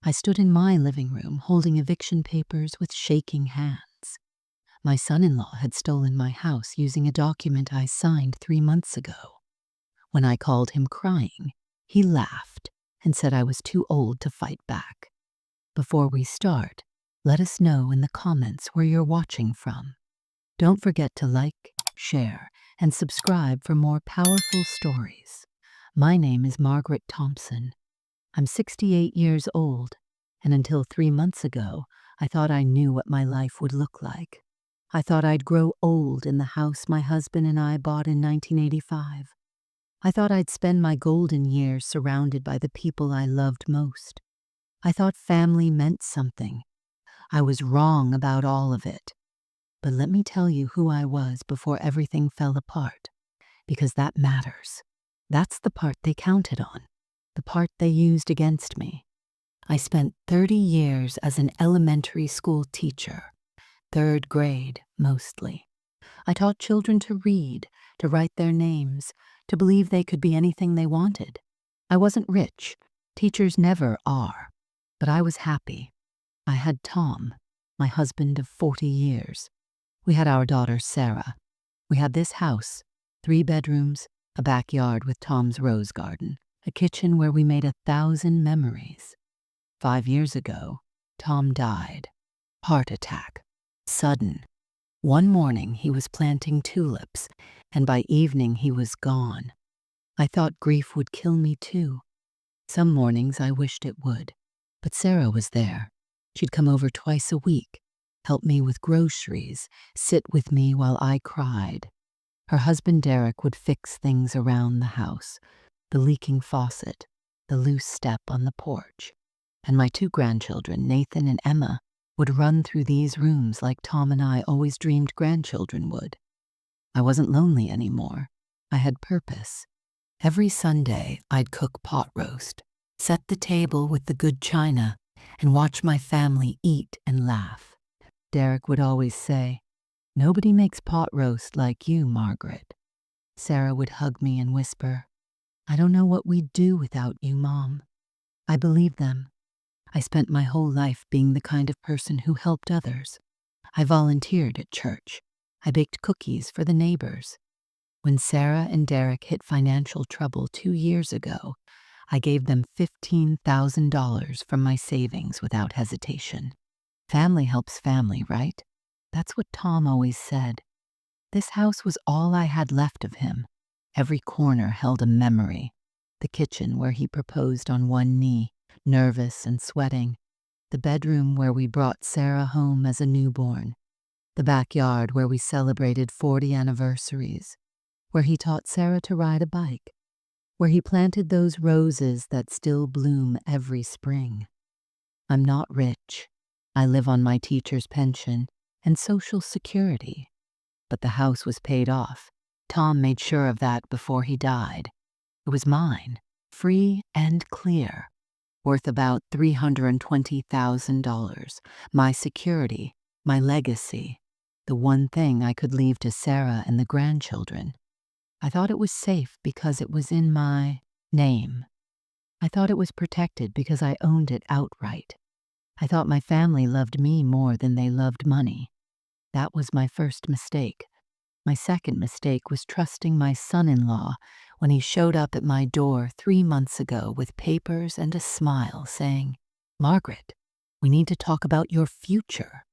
I stood in my living room holding eviction papers with shaking hands. My son-in-law had stolen my house using a document I signed 3 months ago. When I called him crying, he laughed and said I was too old to fight back. Before we start, let us know in the comments where you're watching from. Don't forget to like, share, and subscribe for more powerful stories. My name is Margaret Thompson. I'm 68 years old, and until 3 months ago, I thought I knew what my life would look like. I thought I'd grow old in the house my husband and I bought in 1985. I thought I'd spend my golden years surrounded by the people I loved most. I thought family meant something. I was wrong about all of it. But let me tell you who I was before everything fell apart, because that matters. That's the part they counted on, the part they used against me. I spent 30 years as an elementary school teacher, 3rd grade mostly. I taught children to read, to write their names, to believe they could be anything they wanted. I wasn't rich. Teachers never are. But I was happy. I had Tom, my husband of 40 years. We had our daughter, Sarah. We had this house, 3 bedrooms, a backyard with Tom's rose garden, a kitchen where we made 1,000 memories. 5 years ago, Tom died. Heart attack. Sudden. One morning he was planting tulips, and by evening he was gone. I thought grief would kill me too. Some mornings I wished it would. But Sarah was there. She'd come over twice a week, help me with groceries, sit with me while I cried. Her husband Derek would fix things around the house, the leaking faucet, the loose step on the porch. And my 2 grandchildren, Nathan and Emma, would run through these rooms like Tom and I always dreamed grandchildren would. I wasn't lonely anymore. I had purpose. Every Sunday, I'd cook pot roast, set the table with the good china, and watch my family eat and laugh. Derek would always say, "Nobody makes pot roast like you, Margaret." Sarah would hug me and whisper, "I don't know what we'd do without you, Mom." I believed them. I spent my whole life being the kind of person who helped others. I volunteered at church. I baked cookies for the neighbors. When Sarah and Derek hit financial trouble 2 years ago, I gave them $15,000 from my savings without hesitation. Family helps family, right? That's what Tom always said. This house was all I had left of him. Every corner held a memory. The kitchen where he proposed on one knee, nervous and sweating. The bedroom where we brought Sarah home as a newborn. The backyard where we celebrated 40 anniversaries. Where he taught Sarah to ride a bike. Where he planted those roses that still bloom every spring. I'm not rich. I live on my teacher's pension and Social Security. But the house was paid off. Tom made sure of that before he died. It was mine, free and clear, worth about $320,000. My security, my legacy, the one thing I could leave to Sarah and the grandchildren. I thought it was safe because it was in my name. I thought it was protected because I owned it outright. I thought my family loved me more than they loved money. That was my first mistake. My second mistake was trusting my son-in-law when he showed up at my door 3 months ago with papers and a smile saying, "Margaret, we need to talk about your future."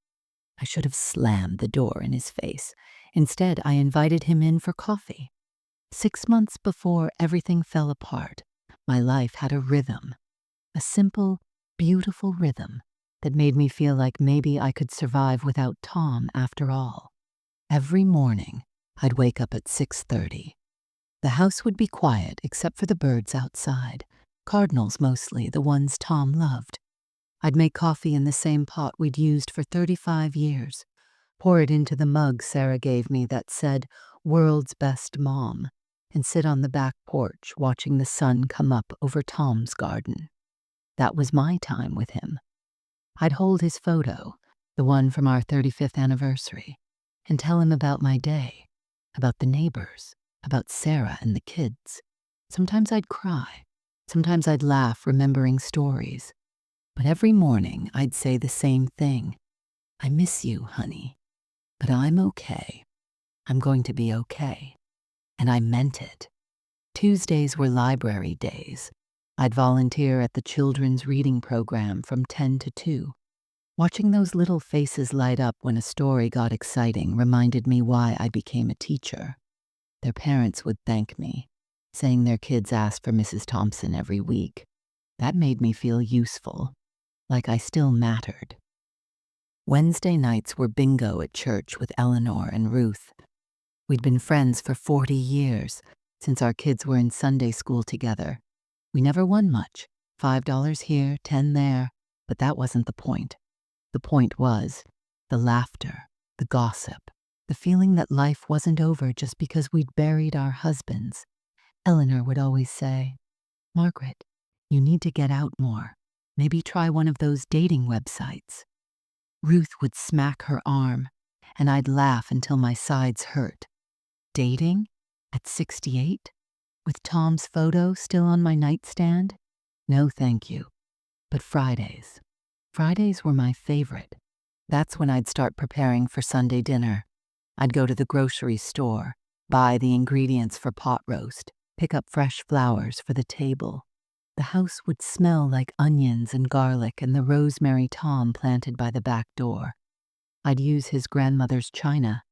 I should have slammed the door in his face. Instead, I invited him in for coffee. 6 months before everything fell apart, my life had a rhythm, a simple, beautiful rhythm that made me feel like maybe I could survive without Tom after all. Every morning, I'd wake up at 6:30. The house would be quiet except for the birds outside, cardinals mostly, the ones Tom loved. I'd make coffee in the same pot we'd used for 35 years, pour it into the mug Sarah gave me that said, "World's Best Mom," and sit on the back porch watching the sun come up over Tom's garden. That was my time with him. I'd hold his photo, the one from our 35th anniversary, and tell him about my day, about the neighbors, about Sarah and the kids. Sometimes I'd cry. Sometimes I'd laugh remembering stories. But every morning I'd say the same thing. I miss you, honey, but I'm okay. I'm going to be okay. And I meant it. Tuesdays were library days. I'd volunteer at the children's reading program from 10 to 2. Watching those little faces light up when a story got exciting reminded me why I became a teacher. Their parents would thank me, saying their kids asked for Mrs. Thompson every week. That made me feel useful, like I still mattered. Wednesday nights were bingo at church with Eleanor and Ruth. We'd been friends for 40 years, since our kids were in Sunday school together. We never won much, $5 here, 10 there, but that wasn't the point. The point was the laughter, the gossip, the feeling that life wasn't over just because we'd buried our husbands. Eleanor would always say, "Margaret, you need to get out more. Maybe try one of those dating websites." Ruth would smack her arm, and I'd laugh until my sides hurt. Dating? At 68? With Tom's photo still on my nightstand? No, thank you. But Fridays. Fridays were my favorite. That's when I'd start preparing for Sunday dinner. I'd go to the grocery store, buy the ingredients for pot roast, pick up fresh flowers for the table. The house would smell like onions and garlic and the rosemary Tom planted by the back door. I'd use his grandmother's china,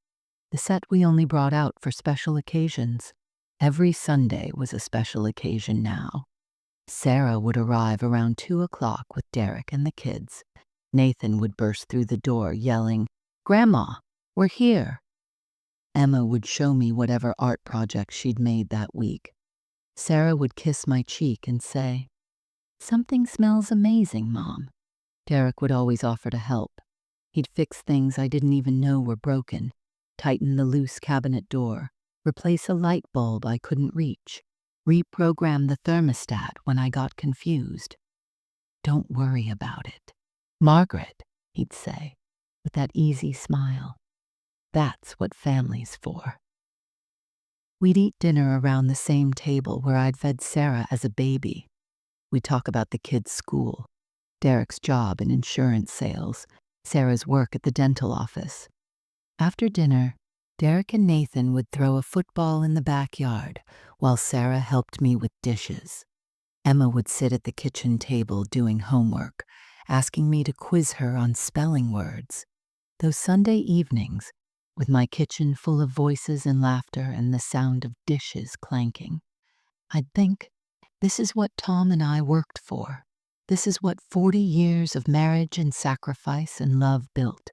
the set we only brought out for special occasions. Every Sunday was a special occasion now. Sarah would arrive around 2 o'clock with Derek and the kids. Nathan would burst through the door yelling, "Grandma, we're here." Emma would show me whatever art project she'd made that week. Sarah would kiss my cheek and say, "Something smells amazing, Mom." Derek would always offer to help. He'd fix things I didn't even know were broken, tighten the loose cabinet door, replace a light bulb I couldn't reach, reprogram the thermostat when I got confused. "Don't worry about it. Margaret," he'd say, with that easy smile. "That's what family's for." We'd eat dinner around the same table where I'd fed Sarah as a baby. We'd talk about the kids' school, Derek's job in insurance sales, Sarah's work at the dental office. After dinner, Derek and Nathan would throw a football in the backyard while Sarah helped me with dishes. Emma would sit at the kitchen table doing homework, asking me to quiz her on spelling words. Those Sunday evenings, with my kitchen full of voices and laughter and the sound of dishes clanking, I'd think, this is what Tom and I worked for. This is what 40 years of marriage and sacrifice and love built.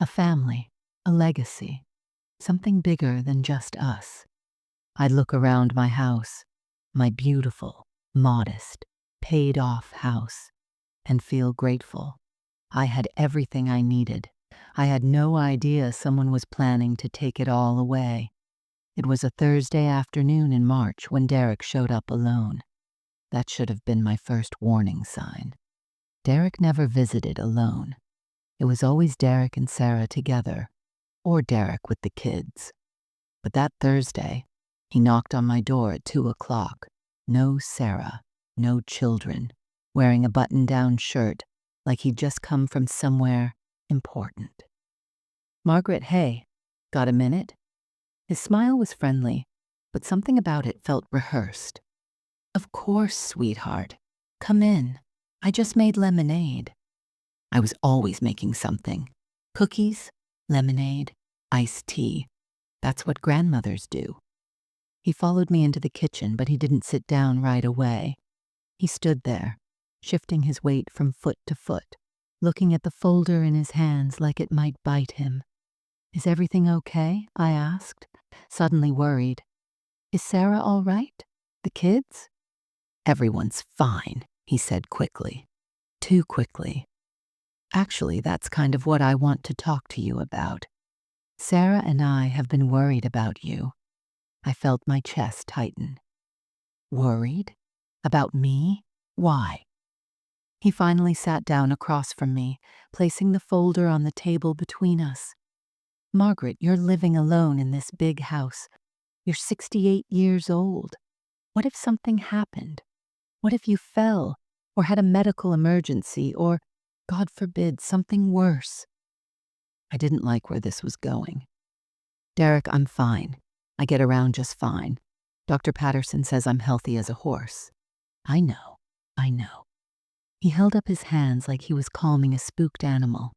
A family, a legacy, something bigger than just us. I'd look around my house, my beautiful, modest, paid-off house, and feel grateful. I had everything I needed. I had no idea someone was planning to take it all away. It was a Thursday afternoon in March when Derek showed up alone. That should have been my first warning sign. Derek never visited alone. It was always Derek and Sarah together, or Derek with the kids. But that Thursday, he knocked on my door at 2 o'clock. No Sarah, no children, wearing a button-down shirt like he'd just come from somewhere important. "Margaret, hey, got a minute?" His smile was friendly, but something about it felt rehearsed. "Of course, sweetheart. Come in. I just made lemonade." I was always making something. Cookies, lemonade, iced tea. That's what grandmothers do. He followed me into the kitchen, but he didn't sit down right away. He stood there, shifting his weight from foot to foot, looking at the folder in his hands like it might bite him. "Is everything okay?" I asked, suddenly worried. "Is Sarah all right? The kids?" "Everyone's fine," he said quickly. Too quickly. "Actually, that's kind of what I want to talk to you about. Sarah and I have been worried about you." I felt my chest tighten. Worried? About me? Why? He finally sat down across from me, placing the folder on the table between us. "Margaret, you're living alone in this big house. You're 68 years old. What if something happened? What if you fell or had a medical emergency, or, God forbid, something worse. I didn't like where this was going. Derek, I'm fine. I get around just fine. Dr. Patterson says I'm healthy as a horse. I know. He held up his hands like he was calming a spooked animal.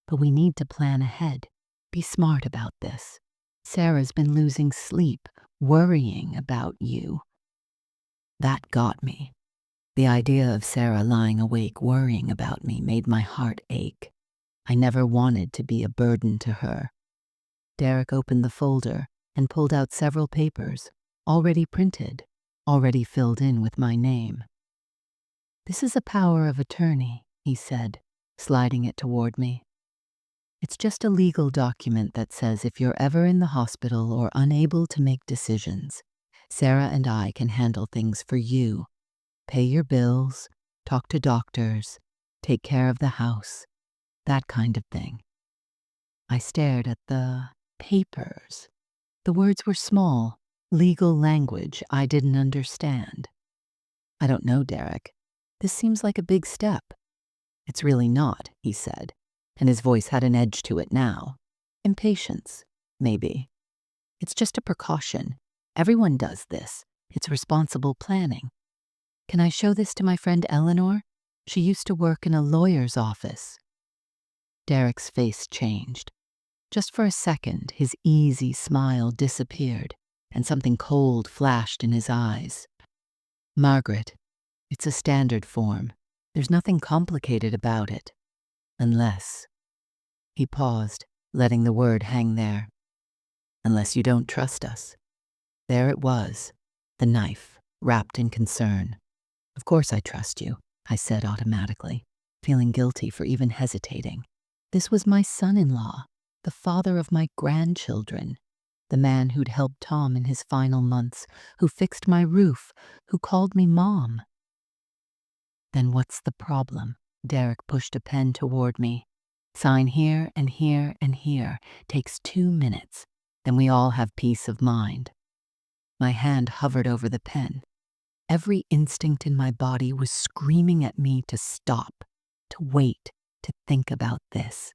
But we need to plan ahead. Be smart about this. Sarah's been losing sleep, worrying about you. That got me. The idea of Sarah lying awake worrying about me made my heart ache. I never wanted to be a burden to her. Derek opened the folder and pulled out several papers, already printed, already filled in with my name. This is a power of attorney, he said, sliding it toward me. It's just a legal document that says if you're ever in the hospital or unable to make decisions, Sarah and I can handle things for you. Pay your bills, talk to doctors, take care of the house, that kind of thing. I stared at the papers. The words were small, legal language I didn't understand. I don't know, Derek. This seems like a big step. It's really not, he said, and his voice had an edge to it now. Impatience, maybe. It's just a precaution. Everyone does this. It's responsible planning. Can I show this to my friend Eleanor? She used to work in a lawyer's office. Derek's face changed. Just for a second, his easy smile disappeared, and something cold flashed in his eyes. Margaret, it's a standard form. There's nothing complicated about it. Unless... He paused, letting the word hang there. Unless you don't trust us. There it was, the knife, wrapped in concern. Of course I trust you, I said automatically, feeling guilty for even hesitating. This was my son-in-law, the father of my grandchildren, the man who'd helped Tom in his final months, who fixed my roof, who called me Mom. Then what's the problem? Derek pushed a pen toward me. Sign here and here and here. Takes 2 minutes. Then we all have peace of mind. My hand hovered over the pen. Every instinct in my body was screaming at me to stop, to wait, to think about this.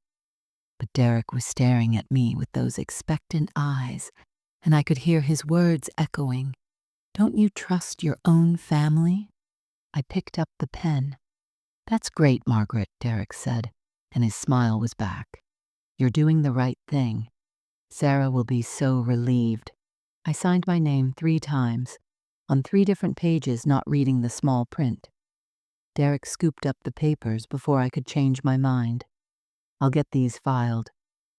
But Derek was staring at me with those expectant eyes, and I could hear his words echoing. Don't you trust your own family? I picked up the pen. That's great, Margaret, Derek said, and his smile was back. You're doing the right thing. Sarah will be so relieved. I signed my name 3 times, on 3 different pages, not reading the small print. Derek scooped up the papers before I could change my mind. I'll get these filed.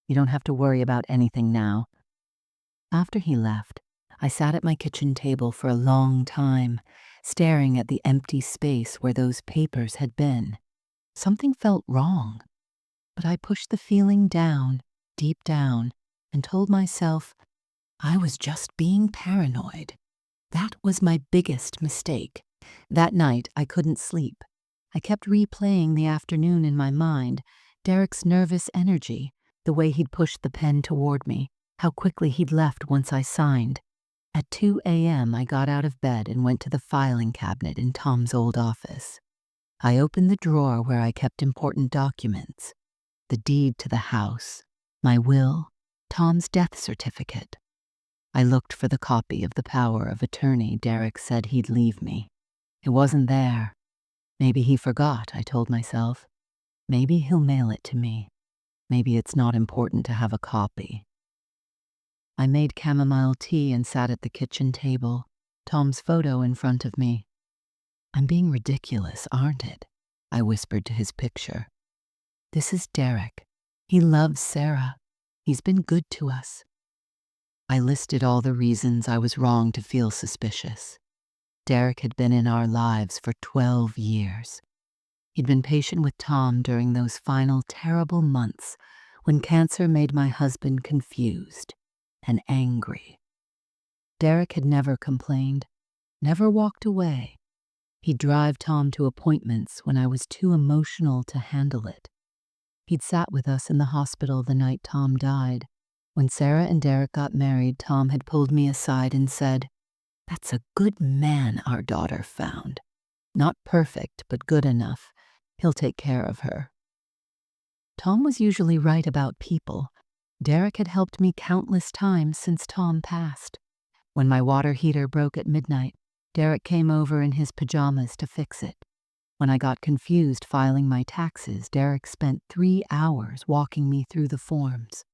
You don't have to worry about anything now. After he left, I sat at my kitchen table for a long time, staring at the empty space where those papers had been. Something felt wrong, but I pushed the feeling down, deep down, and told myself I was just being paranoid. That was my biggest mistake. That night, I couldn't sleep. I kept replaying the afternoon in my mind, Derek's nervous energy, the way he'd pushed the pen toward me, how quickly he'd left once I signed. At 2 a.m., I got out of bed and went to the filing cabinet in Tom's old office. I opened the drawer where I kept important documents, the deed to the house, my will, Tom's death certificate. I looked for the copy of the power of attorney Derek said he'd leave me. It wasn't there. Maybe he forgot, I told myself. Maybe he'll mail it to me. Maybe it's not important to have a copy. I made chamomile tea and sat at the kitchen table, Tom's photo in front of me. I'm being ridiculous, aren't it? I whispered to his picture. This is Derek. He loves Sarah. He's been good to us. I listed all the reasons I was wrong to feel suspicious. Derek had been in our lives for 12 years. He'd been patient with Tom during those final terrible months when cancer made my husband confused and angry. Derek had never complained, never walked away. He'd drive Tom to appointments when I was too emotional to handle it. He'd sat with us in the hospital the night Tom died. When Sarah and Derek got married, Tom had pulled me aside and said, "That's a good man our daughter found." Not perfect, but good enough. He'll take care of her. Tom was usually right about people. Derek had helped me countless times since Tom passed. When my water heater broke at midnight, Derek came over in his pajamas to fix it. When I got confused filing my taxes, Derek spent 3 hours walking me through the forms.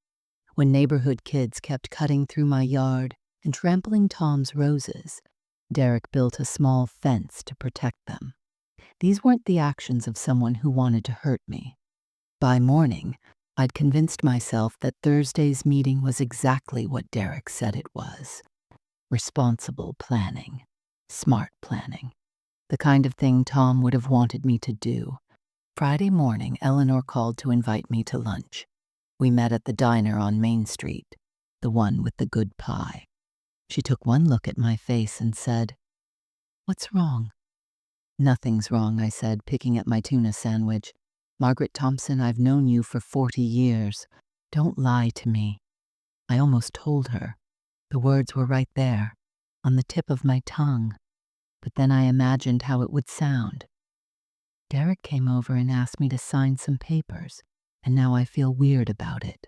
When neighborhood kids kept cutting through my yard and trampling Tom's roses, Derek built a small fence to protect them. These weren't the actions of someone who wanted to hurt me. By morning, I'd convinced myself that Thursday's meeting was exactly what Derek said it was. Responsible planning. Smart planning. The kind of thing Tom would have wanted me to do. Friday morning, Eleanor called to invite me to lunch. We met at the diner on Main Street, the one with the good pie. She took one look at my face and said, "What's wrong?" "Nothing's wrong," I said, picking at my tuna sandwich. "Margaret Thompson, I've known you for 40 years. Don't lie to me." I almost told her. The words were right there, on the tip of my tongue. But then I imagined how it would sound. Derek came over and asked me to sign some papers, and now I feel weird about it.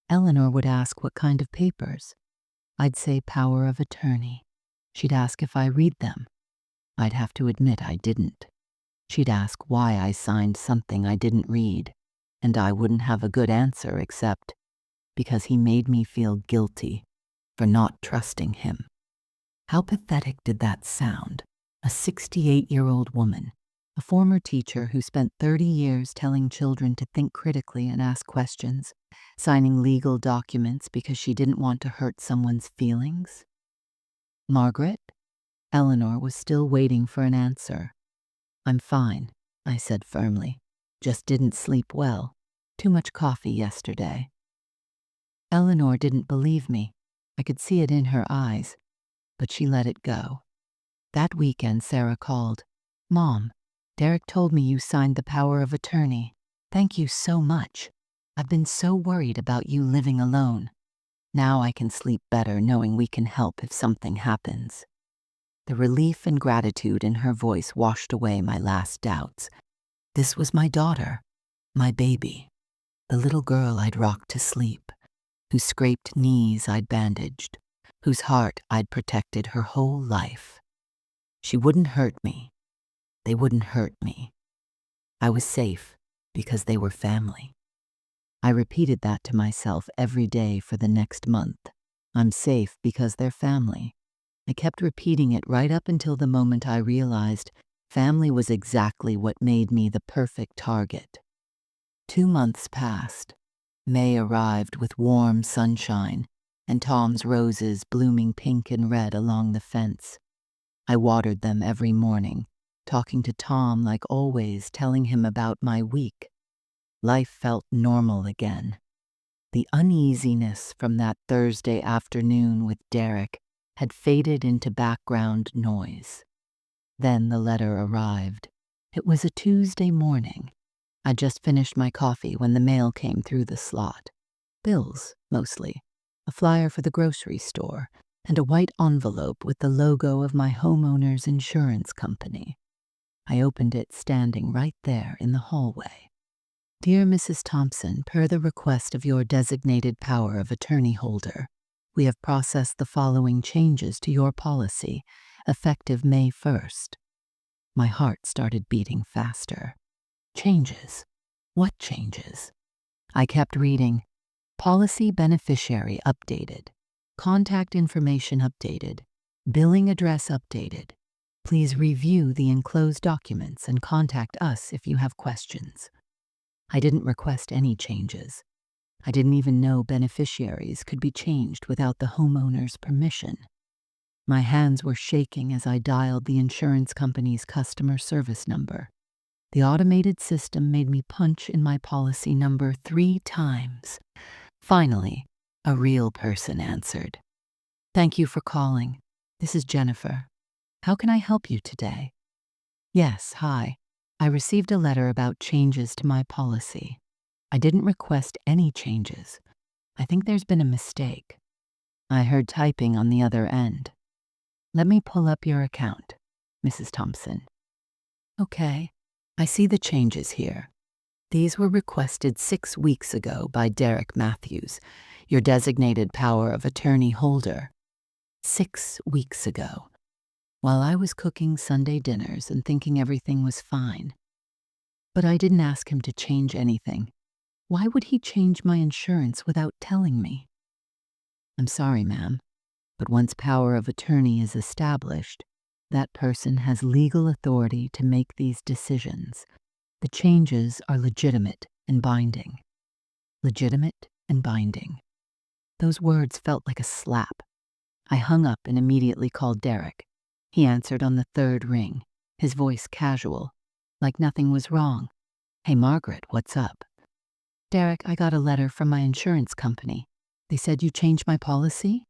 Eleanor would ask what kind of papers. I'd say power of attorney. She'd ask if I read them. I'd have to admit I didn't. She'd ask why I signed something I didn't read, and I wouldn't have a good answer except because he made me feel guilty for not trusting him. How pathetic did that sound? A 68-year-old woman, a former teacher who spent 30 years telling children to think critically and ask questions, signing legal documents because she didn't want to hurt someone's feelings. Margaret? Eleanor was still waiting for an answer. "I'm fine," I said firmly. "Just didn't sleep well. Too much coffee yesterday." Eleanor didn't believe me. I could see it in her eyes, but she let it go. That weekend, Sarah called. "Mom, Derek told me you signed the power of attorney. Thank you so much. I've been so worried about you living alone. Now I can sleep better knowing we can help if something happens." The relief and gratitude in her voice washed away my last doubts. This was my daughter, my baby, the little girl I'd rocked to sleep, whose scraped knees I'd bandaged, whose heart I'd protected her whole life. She wouldn't hurt me. They wouldn't hurt me. I was safe because they were family. I repeated that to myself every day for the next month. I'm safe because they're family. I kept repeating it right up until the moment I realized family was exactly what made me the perfect target. 2 months passed. May arrived with warm sunshine and Tom's roses blooming pink and red along the fence. I watered them every morning, talking to Tom like always, telling him about my week. Life felt normal again. The uneasiness from that Thursday afternoon with Derek had faded into background noise. Then the letter arrived. It was a Tuesday morning. I'd just finished my coffee when the mail came through the slot. Bills, mostly. A flyer for the grocery store, and a white envelope with the logo of my homeowner's insurance company. I opened it standing right there in the hallway. "Dear Mrs. Thompson, per the request of your designated power of attorney holder, we have processed the following changes to your policy, effective May 1st. My heart started beating faster. Changes? What changes? I kept reading. Policy beneficiary updated. Contact information updated. Billing address updated. Please review the enclosed documents and contact us if you have questions. I didn't request any changes. I didn't even know beneficiaries could be changed without the homeowner's permission. My hands were shaking as I dialed the insurance company's customer service number. The automated system made me punch in my policy number 3 times. Finally, a real person answered. "Thank you for calling. This is Jennifer. How can I help you today?" "Yes, hi. I received a letter about changes to my policy. I didn't request any changes. I think there's been a mistake." I heard typing on the other end. "Let me pull up your account, Mrs. Thompson." Okay, I see the changes here. These were requested 6 weeks ago by Derek Matthews, your designated power of attorney holder. 6 weeks ago, while I was cooking Sunday dinners and thinking everything was fine. But I didn't ask him to change anything. Why would he change my insurance without telling me? I'm sorry, ma'am, but once power of attorney is established, that person has legal authority to make these decisions. The changes are legitimate and binding. Legitimate and binding. Those words felt like a slap. I hung up and immediately called Derek. He answered on the third ring, his voice casual, like nothing was wrong. Hey, Margaret, what's up? Derek, I got a letter from my insurance company. They said you changed my policy?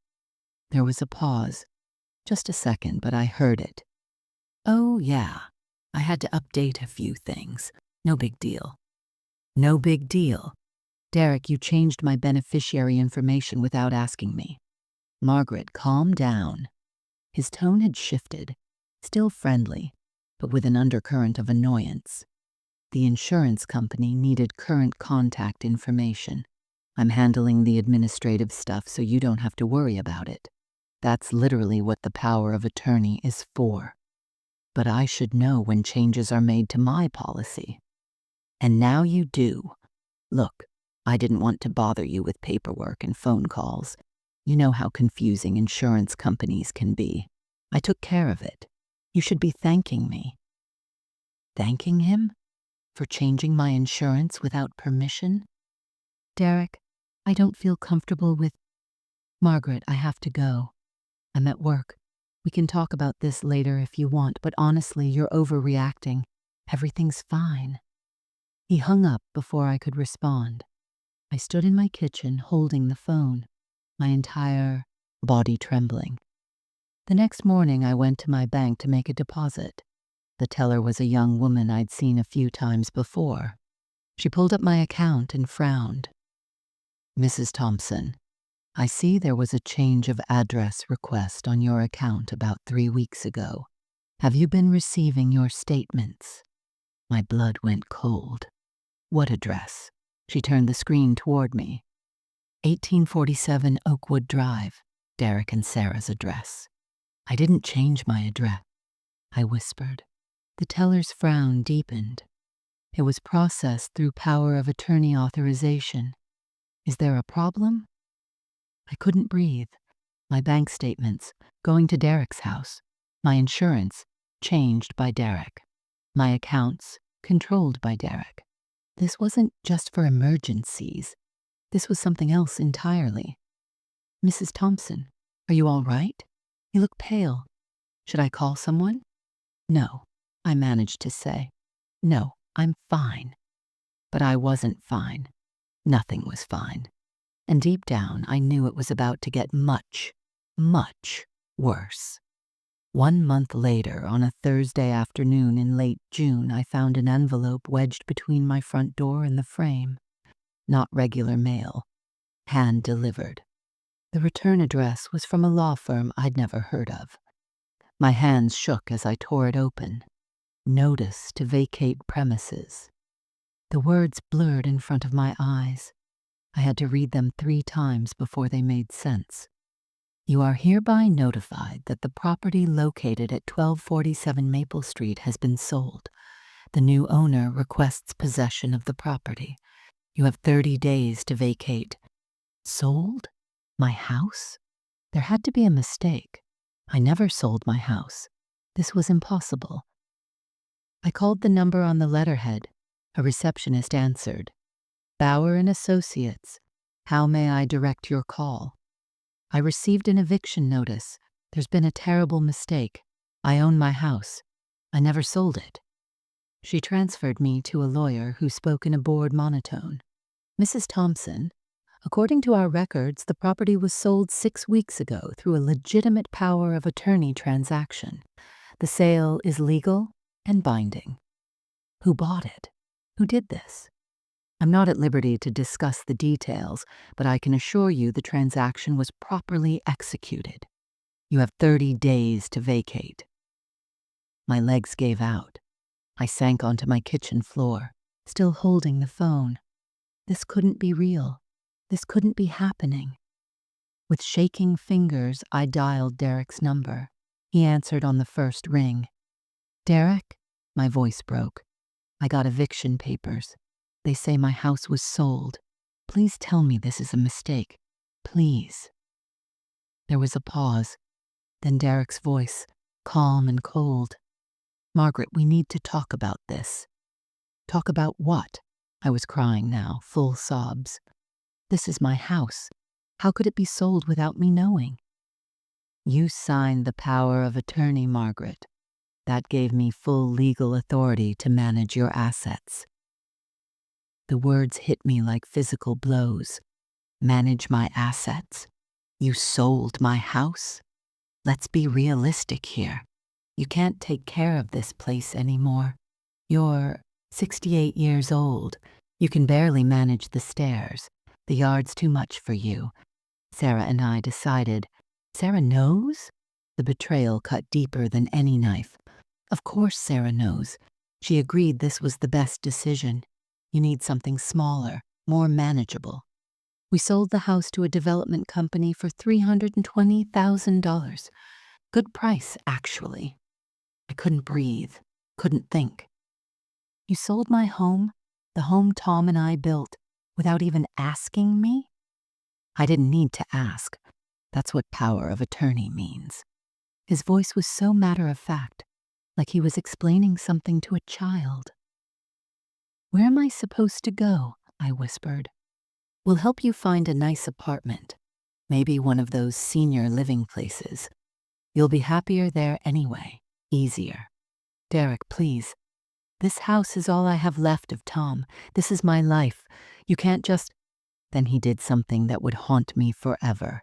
There was a pause. Just a second, but I heard it. Oh, yeah. I had to update a few things. No big deal. No big deal. Derek, you changed my beneficiary information without asking me. Margaret, calm down. His tone had shifted, still friendly, but with an undercurrent of annoyance. The insurance company needed current contact information. I'm handling the administrative stuff so you don't have to worry about it. That's literally what the power of attorney is for. But I should know when changes are made to my policy. And now you do. Look, I didn't want to bother you with paperwork and phone calls. You know how confusing insurance companies can be. I took care of it. You should be thanking me. Thanking him? For changing my insurance without permission? Derek, I don't feel comfortable with... Margaret, I have to go. I'm at work. We can talk about this later if you want, but honestly, you're overreacting. Everything's fine. He hung up before I could respond. I stood in my kitchen holding the phone, my entire body trembling. The next morning, I went to my bank to make a deposit. The teller was a young woman I'd seen a few times before. She pulled up my account and frowned. Mrs. Thompson, I see there was a change of address request on your account about 3 weeks ago. Have you been receiving your statements? My blood went cold. What address? She turned the screen toward me. 1847 Oakwood Drive, Derek and Sarah's address. I didn't change my address, I whispered. The teller's frown deepened. It was processed through power of attorney authorization. Is there a problem? I couldn't breathe. My bank statements, going to Derek's house. My insurance, changed by Derek. My accounts, controlled by Derek. This wasn't just for emergencies. This was something else entirely. Mrs. Thompson, are you all right? You look pale. Should I call someone? No, I managed to say. No, I'm fine. But I wasn't fine. Nothing was fine. And deep down, I knew it was about to get much, much worse. 1 month later, on a Thursday afternoon in late June, I found an envelope wedged between my front door and the frame. Not regular mail. Hand-delivered. The return address was from a law firm I'd never heard of. My hands shook as I tore it open. Notice to vacate premises. The words blurred in front of my eyes. I had to read them 3 times before they made sense. You are hereby notified that the property located at 1247 Maple Street has been sold. The new owner requests possession of the property. You have 30 days to vacate. Sold? My house? There had to be a mistake. I never sold my house. This was impossible. I called the number on the letterhead. A receptionist answered. Bauer and Associates. How may I direct your call? I received an eviction notice. There's been a terrible mistake. I own my house. I never sold it. She transferred me to a lawyer who spoke in a bored monotone. Mrs. Thompson, according to our records, the property was sold 6 weeks ago through a legitimate power of attorney transaction. The sale is legal and binding. Who bought it? Who did this? I'm not at liberty to discuss the details, but I can assure you the transaction was properly executed. You have 30 days to vacate. My legs gave out. I sank onto my kitchen floor, still holding the phone. This couldn't be real. This couldn't be happening. With shaking fingers, I dialed Derek's number. He answered on the first ring. "Derek?" My voice broke. "I got eviction papers. They say my house was sold. Please tell me this is a mistake. Please." There was a pause, then Derek's voice, calm and cold. "Margaret, we need to talk about this." "Talk about what?" I was crying now, full sobs. "This is my house. How could it be sold without me knowing?" "You signed the power of attorney, Margaret. That gave me full legal authority to manage your assets." The words hit me like physical blows. Manage my assets? You sold my house? Let's be realistic here. You can't take care of this place anymore. You're 68 years old. You can barely manage the stairs. The yard's too much for you. Sarah and I decided. Sarah knows? The betrayal cut deeper than any knife. Of course Sarah knows. She agreed this was the best decision. You need something smaller, more manageable. We sold the house to a development company for $320,000. Good price, actually. I couldn't breathe, couldn't think. "You sold my home, the home Tom and I built, without even asking me?" I didn't need to ask. That's what power of attorney means. His voice was so matter-of-fact, like he was explaining something to a child. "Where am I supposed to go?" I whispered. "We'll help you find a nice apartment. Maybe one of those senior living places. You'll be happier there anyway. Easier." "Derek, please. This house is all I have left of Tom. This is my life. You can't just—" Then he did something that would haunt me forever.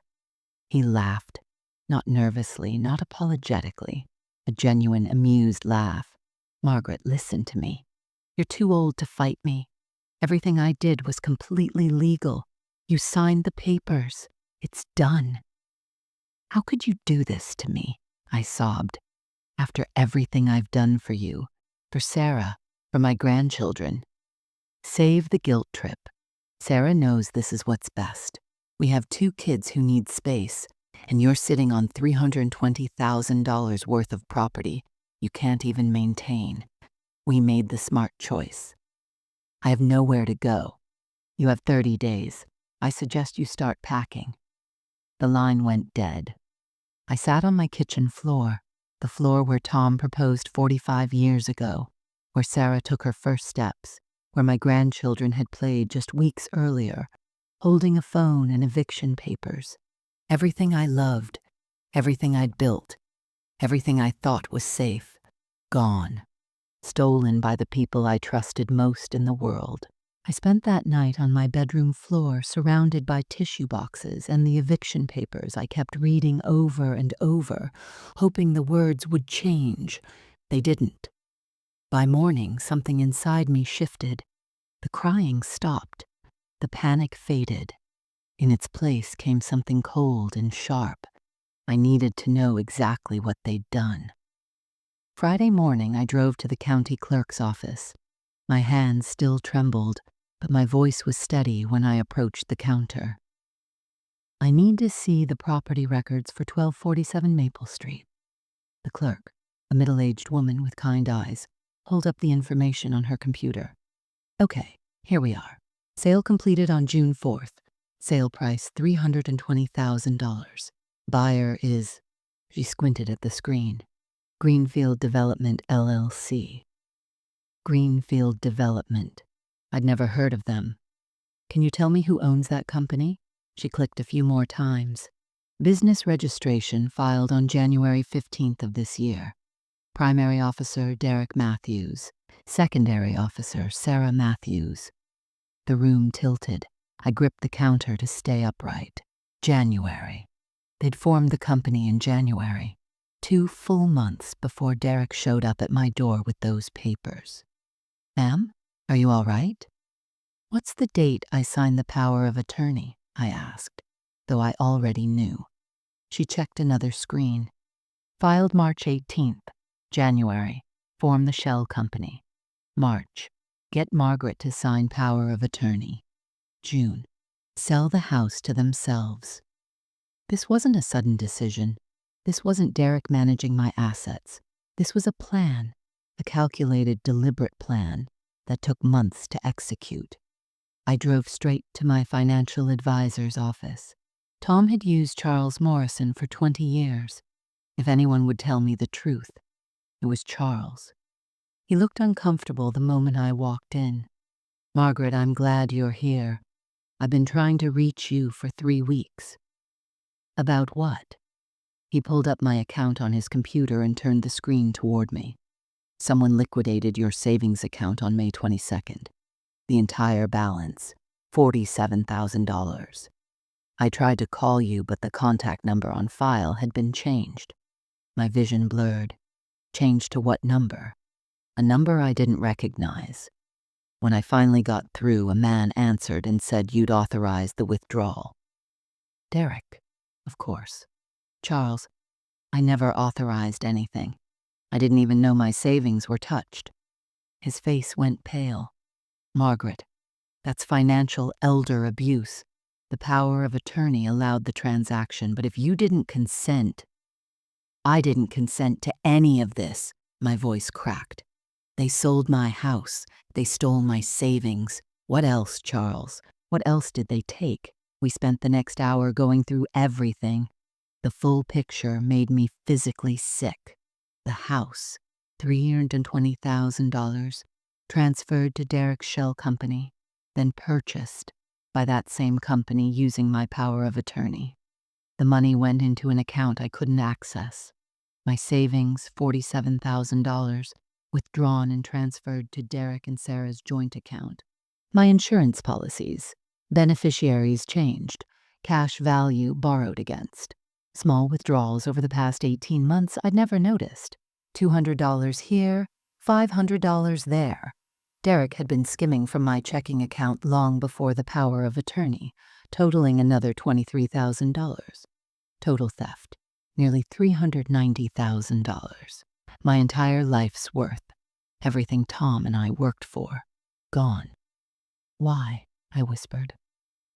He laughed. Not nervously, not apologetically. A genuine, amused laugh. "Margaret, listen to me. You're too old to fight me. Everything I did was completely legal. You signed the papers. It's done." "How could you do this to me?" I sobbed. "After everything I've done for you, for Sarah, for my grandchildren." "Save the guilt trip. Sarah knows this is what's best. We have 2 kids who need space, and you're sitting on $320,000 worth of property you can't even maintain. We made the smart choice. I have nowhere to go. You have 30 days. I suggest you start packing." The line went dead. I sat on my kitchen floor, the floor where Tom proposed 45 years ago, where Sarah took her first steps, where my grandchildren had played just weeks earlier, holding a phone and eviction papers. Everything I loved, everything I'd built, everything I thought was safe, gone. Stolen by the people I trusted most in the world. I spent that night on my bedroom floor surrounded by tissue boxes and the eviction papers I kept reading over and over, hoping the words would change. They didn't. By morning, something inside me shifted. The crying stopped. The panic faded. In its place came something cold and sharp. I needed to know exactly what they'd done. Friday morning, I drove to the county clerk's office. My hands still trembled, but my voice was steady when I approached the counter. "I need to see the property records for 1247 Maple Street." The clerk, a middle-aged woman with kind eyes, pulled up the information on her computer. "Okay, here we are. Sale completed on June 4th. Sale price $320,000. Buyer is—" She squinted at the screen. "Greenfield Development, LLC. Greenfield Development. I'd never heard of them. Can you tell me who owns that company?" She clicked a few more times. "Business registration filed on January 15th of this year. Primary officer Derek Matthews. Secondary officer Sarah Matthews." The room tilted. I gripped the counter to stay upright. January. They'd formed the company in January. 2 full months before Derek showed up at my door with those papers. "Ma'am, are you all right?" "What's the date I signed the power of attorney?" I asked, though I already knew. She checked another screen. "Filed March 18th, January. Form the shell company. March. Get Margaret to sign power of attorney. June. Sell the house to themselves. This wasn't a sudden decision. This wasn't Derek managing my assets. This was a plan, a calculated, deliberate plan that took months to execute. I drove straight to my financial advisor's office. Tom had used Charles Morrison for 20 years. If anyone would tell me the truth, it was Charles. He looked uncomfortable the moment I walked in. "Margaret, I'm glad you're here. I've been trying to reach you for 3 weeks." "About what?" He pulled up my account on his computer and turned the screen toward me. "Someone liquidated your savings account on May 22nd. The entire balance, $47,000. I tried to call you, but the contact number on file had been changed." My vision blurred. Changed to what number? A number I didn't recognize. When I finally got through, a man answered and said you'd authorized the withdrawal. Derek, of course. "Charles, I never authorized anything. I didn't even know my savings were touched." His face went pale. "Margaret, that's financial elder abuse. The power of attorney allowed the transaction, but if you didn't consent—" "I didn't consent to any of this," my voice cracked. "They sold my house. They stole my savings. What else, Charles? What else did they take?" We spent the next hour going through everything. The full picture made me physically sick. The house, $320,000, transferred to Derek's shell company, then purchased by that same company using my power of attorney. The money went into an account I couldn't access. My savings, $47,000, withdrawn and transferred to Derek and Sarah's joint account. My insurance policies, beneficiaries changed, cash value borrowed against. Small withdrawals over the past 18 months I'd never noticed. $200 here, $500 there. Derek had been skimming from my checking account long before the power of attorney, totaling another $23,000. Total theft, nearly $390,000. My entire life's worth, everything Tom and I worked for, gone. "Why?" I whispered.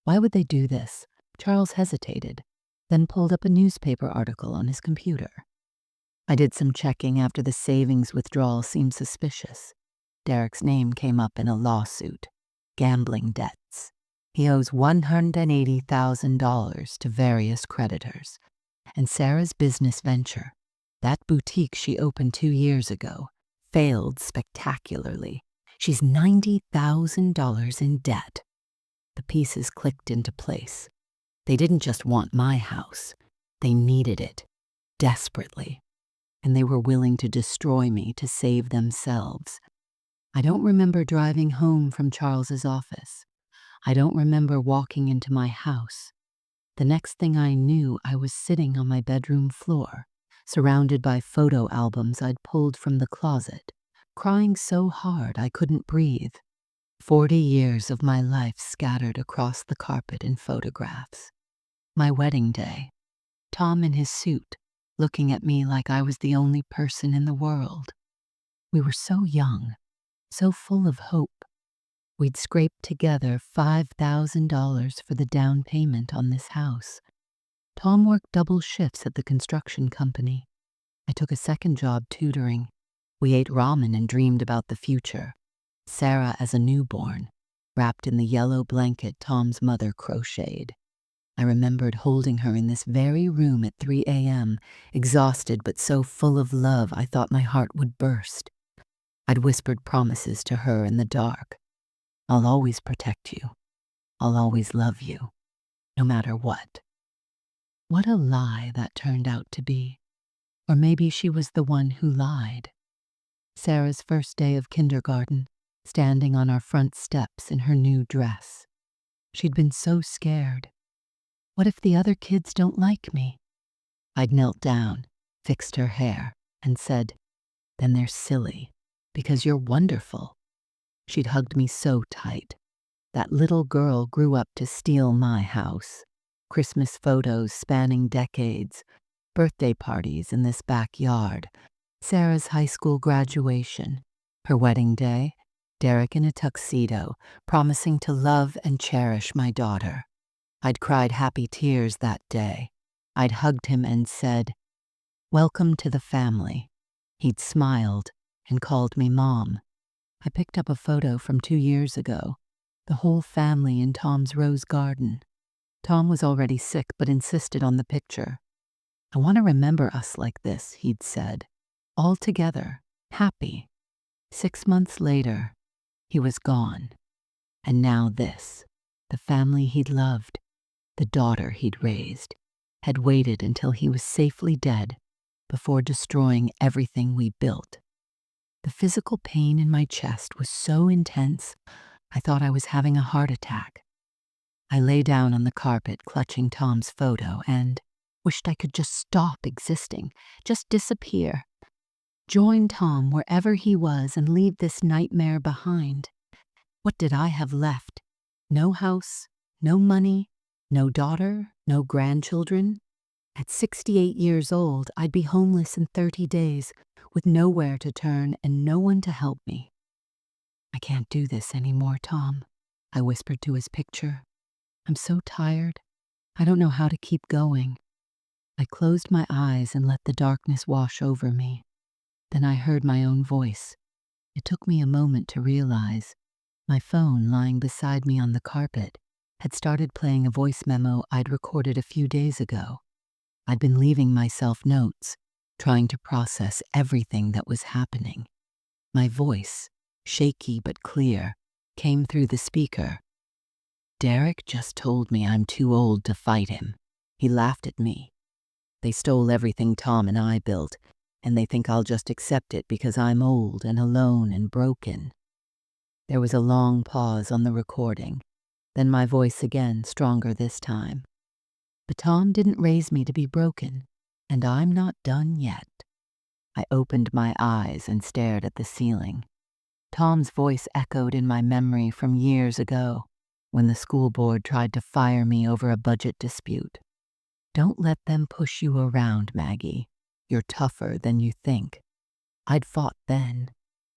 "Why would they do this?" Charles hesitated, then pulled up a newspaper article on his computer. I did some checking after the savings withdrawal seemed suspicious. Derek's name came up in a lawsuit. Gambling debts. He owes $180,000 to various creditors. And Sarah's business venture, that boutique she opened 2 years ago, failed spectacularly. She's $90,000 in debt. The pieces clicked into place. They didn't just want my house. They needed it, desperately. And they were willing to destroy me to save themselves. I don't remember driving home from Charles's office. I don't remember walking into my house. The next thing I knew, I was sitting on my bedroom floor, surrounded by photo albums I'd pulled from the closet, crying so hard I couldn't breathe. 40 years of my life scattered across the carpet in photographs. My wedding day. Tom in his suit, looking at me like I was the only person in the world. We were so young, so full of hope. We'd scraped together $5,000 for the down payment on this house. Tom worked double shifts at the construction company. I took a second job tutoring. We ate ramen and dreamed about the future. Sarah as a newborn, wrapped in the yellow blanket Tom's mother crocheted. I remembered holding her in this very room at 3 a.m., exhausted but so full of love I thought my heart would burst. I'd whispered promises to her in the dark. "I'll always protect you. I'll always love you, no matter what." What a lie that turned out to be. Or maybe she was the one who lied. Sarah's first day of kindergarten, standing on our front steps in her new dress. She'd been so scared. What if the other kids don't like me? I'd knelt down, fixed her hair, and said, "Then they're silly, because you're wonderful." She'd hugged me so tight. That little girl grew up to steal my house. Christmas photos spanning decades, birthday parties in this backyard, Sarah's high school graduation, her wedding day, Derek in a tuxedo, promising to love and cherish my daughter. I'd cried happy tears that day. I'd hugged him and said, "Welcome to the family." He'd smiled and called me Mom. I picked up a photo from 2 years ago, the whole family in Tom's rose garden. Tom was already sick but insisted on the picture. "I want to remember us like this," he'd said. All together, happy. 6 months later, he was gone. And now this, the family he'd loved, the daughter he'd raised, had waited until he was safely dead before destroying everything we built. The physical pain in my chest was so intense, I thought I was having a heart attack. I lay down on the carpet clutching Tom's photo and wished I could just stop existing, just disappear. Join Tom wherever he was and leave this nightmare behind. What did I have left? No house, no money, no daughter, no grandchildren. At 68 years old, I'd be homeless in 30 days, with nowhere to turn and no one to help me. "I can't do this anymore, Tom," I whispered to his picture. "I'm so tired. I don't know how to keep going." I closed my eyes and let the darkness wash over me. Then I heard my own voice. It took me a moment to realize. My phone, lying beside me on the carpet, had started playing a voice memo I'd recorded a few days ago. I'd been leaving myself notes, trying to process everything that was happening. My voice, shaky but clear, came through the speaker. "Derek just told me I'm too old to fight him. He laughed at me. They stole everything Tom and I built, and they think I'll just accept it because I'm old and alone and broken." There was a long pause on the recording, then my voice again, stronger this time. "But Tom didn't raise me to be broken, and I'm not done yet." I opened my eyes and stared at the ceiling. Tom's voice echoed in my memory from years ago, when the school board tried to fire me over a budget dispute. "Don't let them push you around, Maggie. You're tougher than you think." I'd fought then,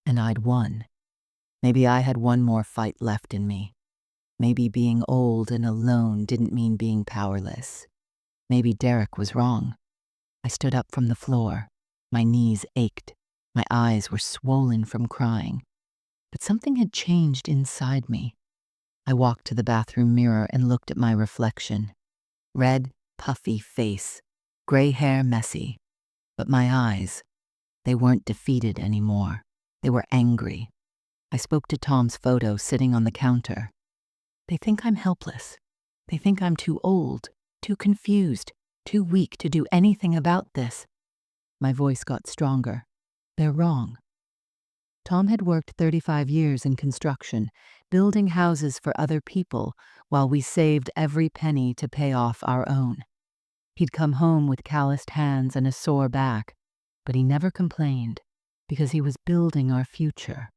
and I'd won. Maybe I had one more fight left in me. Maybe being old and alone didn't mean being powerless. Maybe Derek was wrong. I stood up from the floor. My knees ached. My eyes were swollen from crying. But something had changed inside me. I walked to the bathroom mirror and looked at my reflection. Red, puffy face, gray hair messy. But my eyes, they weren't defeated anymore. They were angry. I spoke to Tom's photo sitting on the counter. "They think I'm helpless. They think I'm too old, too confused, too weak to do anything about this." My voice got stronger. "They're wrong." Tom had worked 35 years in construction, building houses for other people while we saved every penny to pay off our own. He'd come home with calloused hands and a sore back, but he never complained because he was building our future.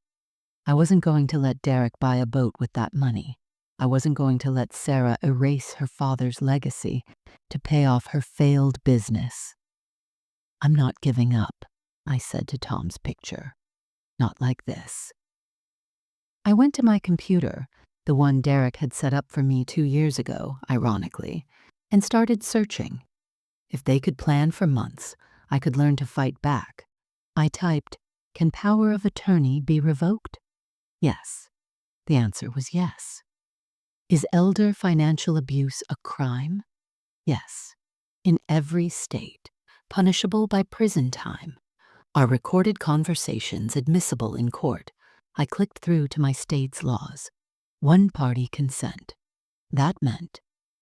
I wasn't going to let Derek buy a boat with that money. I wasn't going to let Sarah erase her father's legacy to pay off her failed business. "I'm not giving up," I said to Tom's picture. "Not like this." I went to my computer, the one Derek had set up for me 2 years ago, ironically, and started searching. If they could plan for months, I could learn to fight back. I typed, "Can power of attorney be revoked?" Yes. The answer was yes. Is elder financial abuse a crime? Yes. In every state, punishable by prison time. Are recorded conversations admissible in court? I clicked through to my state's laws. One-party consent. That meant,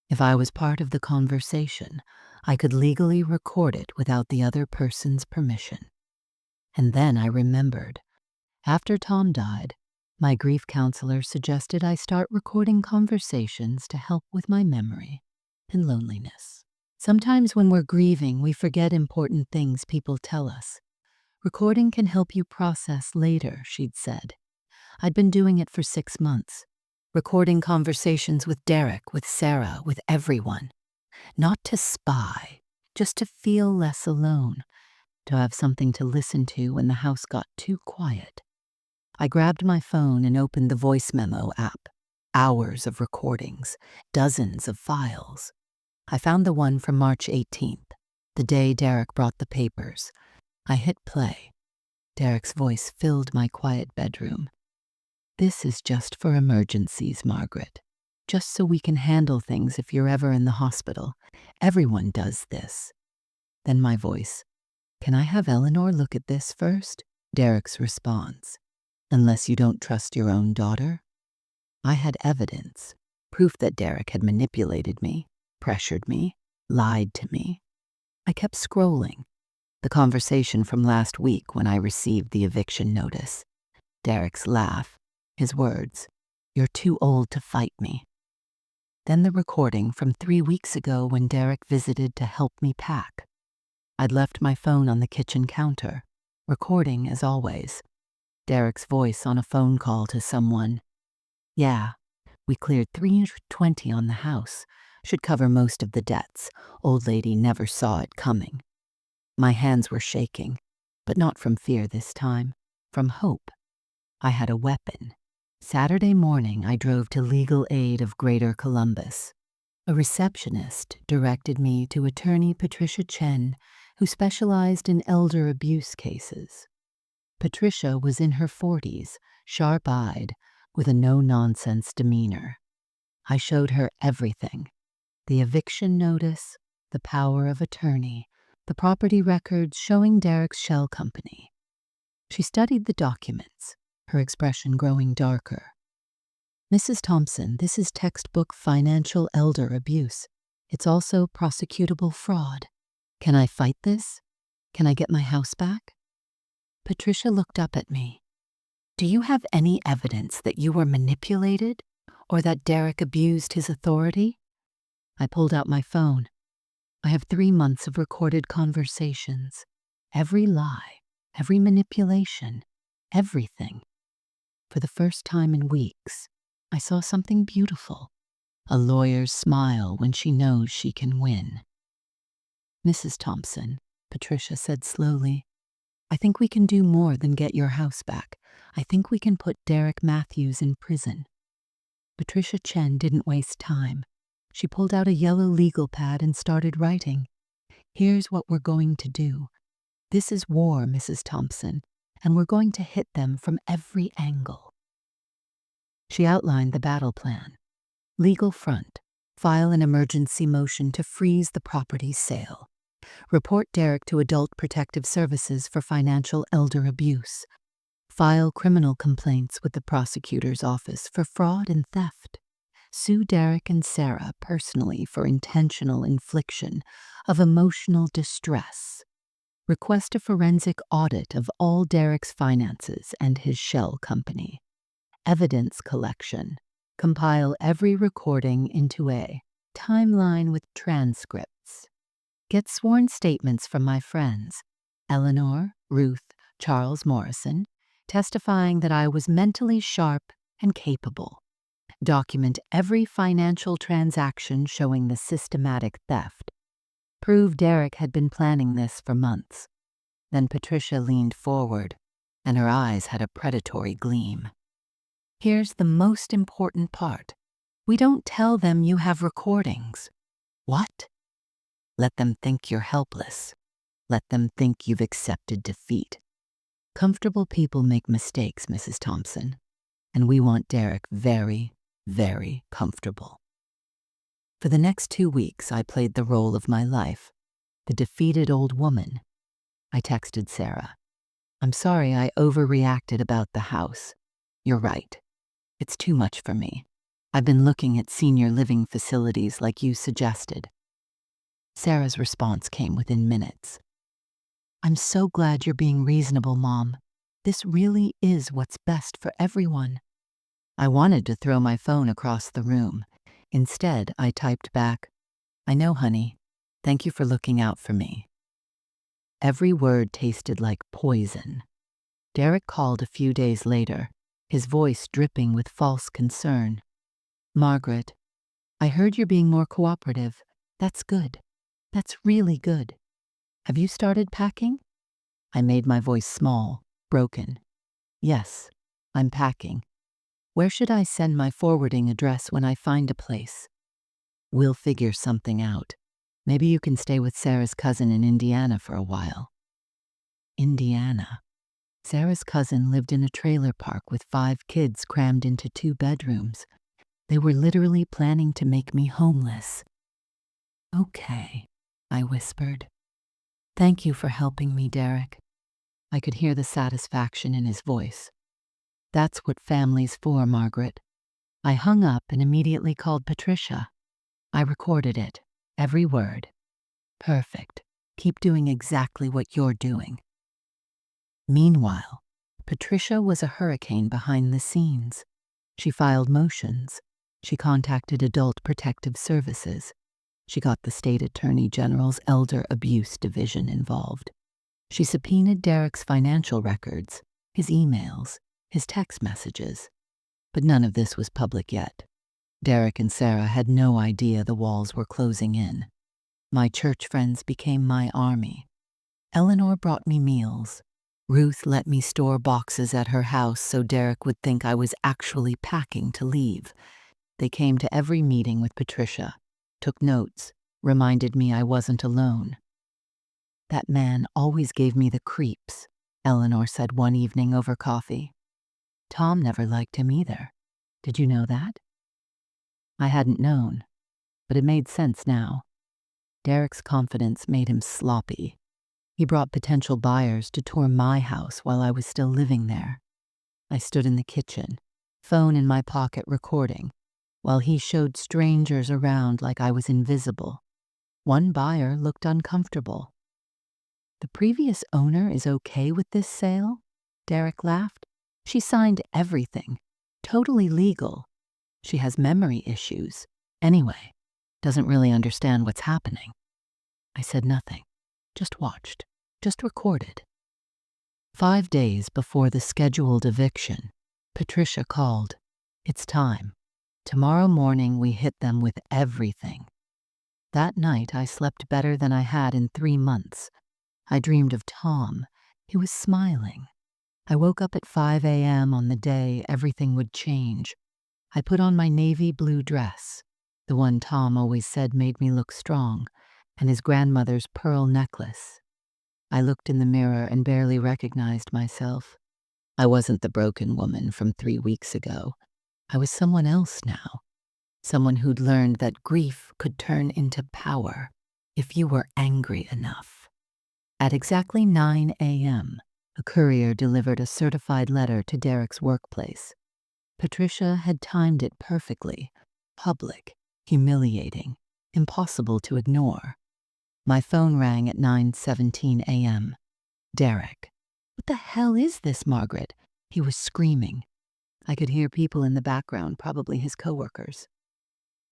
if I was part of the conversation, I could legally record it without the other person's permission. And then I remembered. After Tom died, my grief counselor suggested I start recording conversations to help with my memory and loneliness. Sometimes when we're grieving, we forget important things people tell us. Recording can help you process later, she'd said. I'd been doing it for 6 months, recording conversations with Derek, with Sarah, with everyone. Not to spy, just to feel less alone. to have something to listen to when the house got too quiet. I grabbed my phone and opened the voice memo app. Hours of recordings, dozens of files. I found the one from March 18th, the day Derek brought the papers. I hit play. Derek's voice filled my quiet bedroom. "This is just for emergencies, Margaret. Just so we can handle things if you're ever in the hospital. Everyone does this." Then my voice. "Can I have Eleanor look at this first?" Derek's response. "Unless you don't trust your own daughter?" I had evidence, proof that Derek had manipulated me, pressured me, lied to me. I kept scrolling. The conversation from last week when I received the eviction notice. Derek's laugh, his words, "You're too old to fight me." Then the recording from 3 weeks ago when Derek visited to help me pack. I'd left my phone on the kitchen counter, recording as always. Derek's voice on a phone call to someone. "Yeah, we cleared $320 on the house. Should cover most of the debts. Old lady never saw it coming." My hands were shaking, but not from fear this time, from hope. I had a weapon. Saturday morning, I drove to Legal Aid of Greater Columbus. A receptionist directed me to attorney Patricia Chen, who specialized in elder abuse cases. Patricia was in her 40s, sharp-eyed, with a no-nonsense demeanor. I showed her everything: the eviction notice, the power of attorney, the property records showing Derek's shell company. She studied the documents, her expression growing darker. "Mrs. Thompson, this is textbook financial elder abuse. It's also prosecutable fraud. Can I fight this? Can I get my house back?" Patricia looked up at me. "Do you have any evidence that you were manipulated or that Derek abused his authority?" I pulled out my phone. I have 3 months of recorded conversations. Every lie, every manipulation, everything. For the first time in weeks, I saw something beautiful. A lawyer's smile when she knows she can win. "Mrs. Thompson," Patricia said slowly, "I think we can do more than get your house back. I think we can put Derek Matthews in prison." Patricia Chen didn't waste time. She pulled out a yellow legal pad and started writing. "Here's what we're going to do. This is war, Mrs. Thompson, and we're going to hit them from every angle." She outlined the battle plan. Legal front. File an emergency motion to freeze the property's sale. Report Derek to Adult Protective Services for financial elder abuse. File criminal complaints with the prosecutor's office for fraud and theft. Sue Derek and Sarah personally for intentional infliction of emotional distress. Request a forensic audit of all Derek's finances and his shell company. Evidence collection. Compile every recording into a timeline with transcripts. Get sworn statements from my friends, Eleanor, Ruth, Charles Morrison, testifying that I was mentally sharp and capable. Document every financial transaction showing the systematic theft. Prove Derek had been planning this for months. Then Patricia leaned forward, and her eyes had a predatory gleam. "Here's the most important part. We don't tell them you have recordings." "What?" "Let them think you're helpless. Let them think you've accepted defeat. Comfortable people make mistakes, Mrs. Thompson, and we want Derek very, very comfortable." For the next 2 weeks, I played the role of my life, the defeated old woman. I texted Sarah. "I'm sorry I overreacted about the house. You're right. It's too much for me. I've been looking at senior living facilities like you suggested." Sarah's response came within minutes. "I'm so glad you're being reasonable, Mom. This really is what's best for everyone." I wanted to throw my phone across the room. Instead, I typed back, "I know, honey. Thank you for looking out for me." Every word tasted like poison. Derek called a few days later, his voice dripping with false concern. "Margaret, I heard you're being more cooperative. That's good. That's really good. Have you started packing?" I made my voice small, broken. Yes, I'm packing. Where should I send my forwarding address when I find a place? We'll figure something out. Maybe you can stay with Sarah's cousin in Indiana for a while. Indiana. Sarah's cousin lived in a trailer park with 5 kids crammed into 2 bedrooms. They were literally planning to make me homeless. Okay, I whispered. Thank you for helping me, Derek. I could hear the satisfaction in his voice. That's what family's for, Margaret. I hung up and immediately called Patricia. I recorded it, every word. Perfect. Keep doing exactly what you're doing. Meanwhile, Patricia was a hurricane behind the scenes. She filed motions. She contacted Adult Protective Services. She got the State Attorney General's Elder Abuse Division involved. She subpoenaed Derek's financial records, his emails, his text messages. But none of this was public yet. Derek and Sarah had no idea the walls were closing in. My church friends became my army. Eleanor brought me meals. Ruth let me store boxes at her house so Derek would think I was actually packing to leave. They came to every meeting with Patricia, took notes, reminded me I wasn't alone. That man always gave me the creeps, Eleanor said one evening over coffee. Tom never liked him either. Did you know that? I hadn't known, but it made sense now. Derek's confidence made him sloppy. He brought potential buyers to tour my house while I was still living there. I stood in the kitchen, phone in my pocket recording, while he showed strangers around like I was invisible. One buyer looked uncomfortable. The previous owner is okay with this sale? Derek laughed. She signed everything. Totally legal. She has memory issues. Anyway, doesn't really understand what's happening. I said nothing. Just watched. Just recorded. 5 days before the scheduled eviction, Patricia called. It's time. Tomorrow morning we hit them with everything. That night I slept better than I had in 3 months. I dreamed of Tom. He was smiling. I woke up at 5 a.m. on the day everything would change. I put on my navy blue dress, the one Tom always said made me look strong, and his grandmother's pearl necklace. I looked in the mirror and barely recognized myself. I wasn't the broken woman from 3 weeks ago. I was someone else now. Someone who'd learned that grief could turn into power if you were angry enough. At exactly 9 a.m., a courier delivered a certified letter to Derek's workplace. Patricia had timed it perfectly. Public, humiliating, impossible to ignore. My phone rang at 9:17 a.m. Derek. What the hell is this, Margaret? He was screaming. I could hear people in the background, probably his coworkers.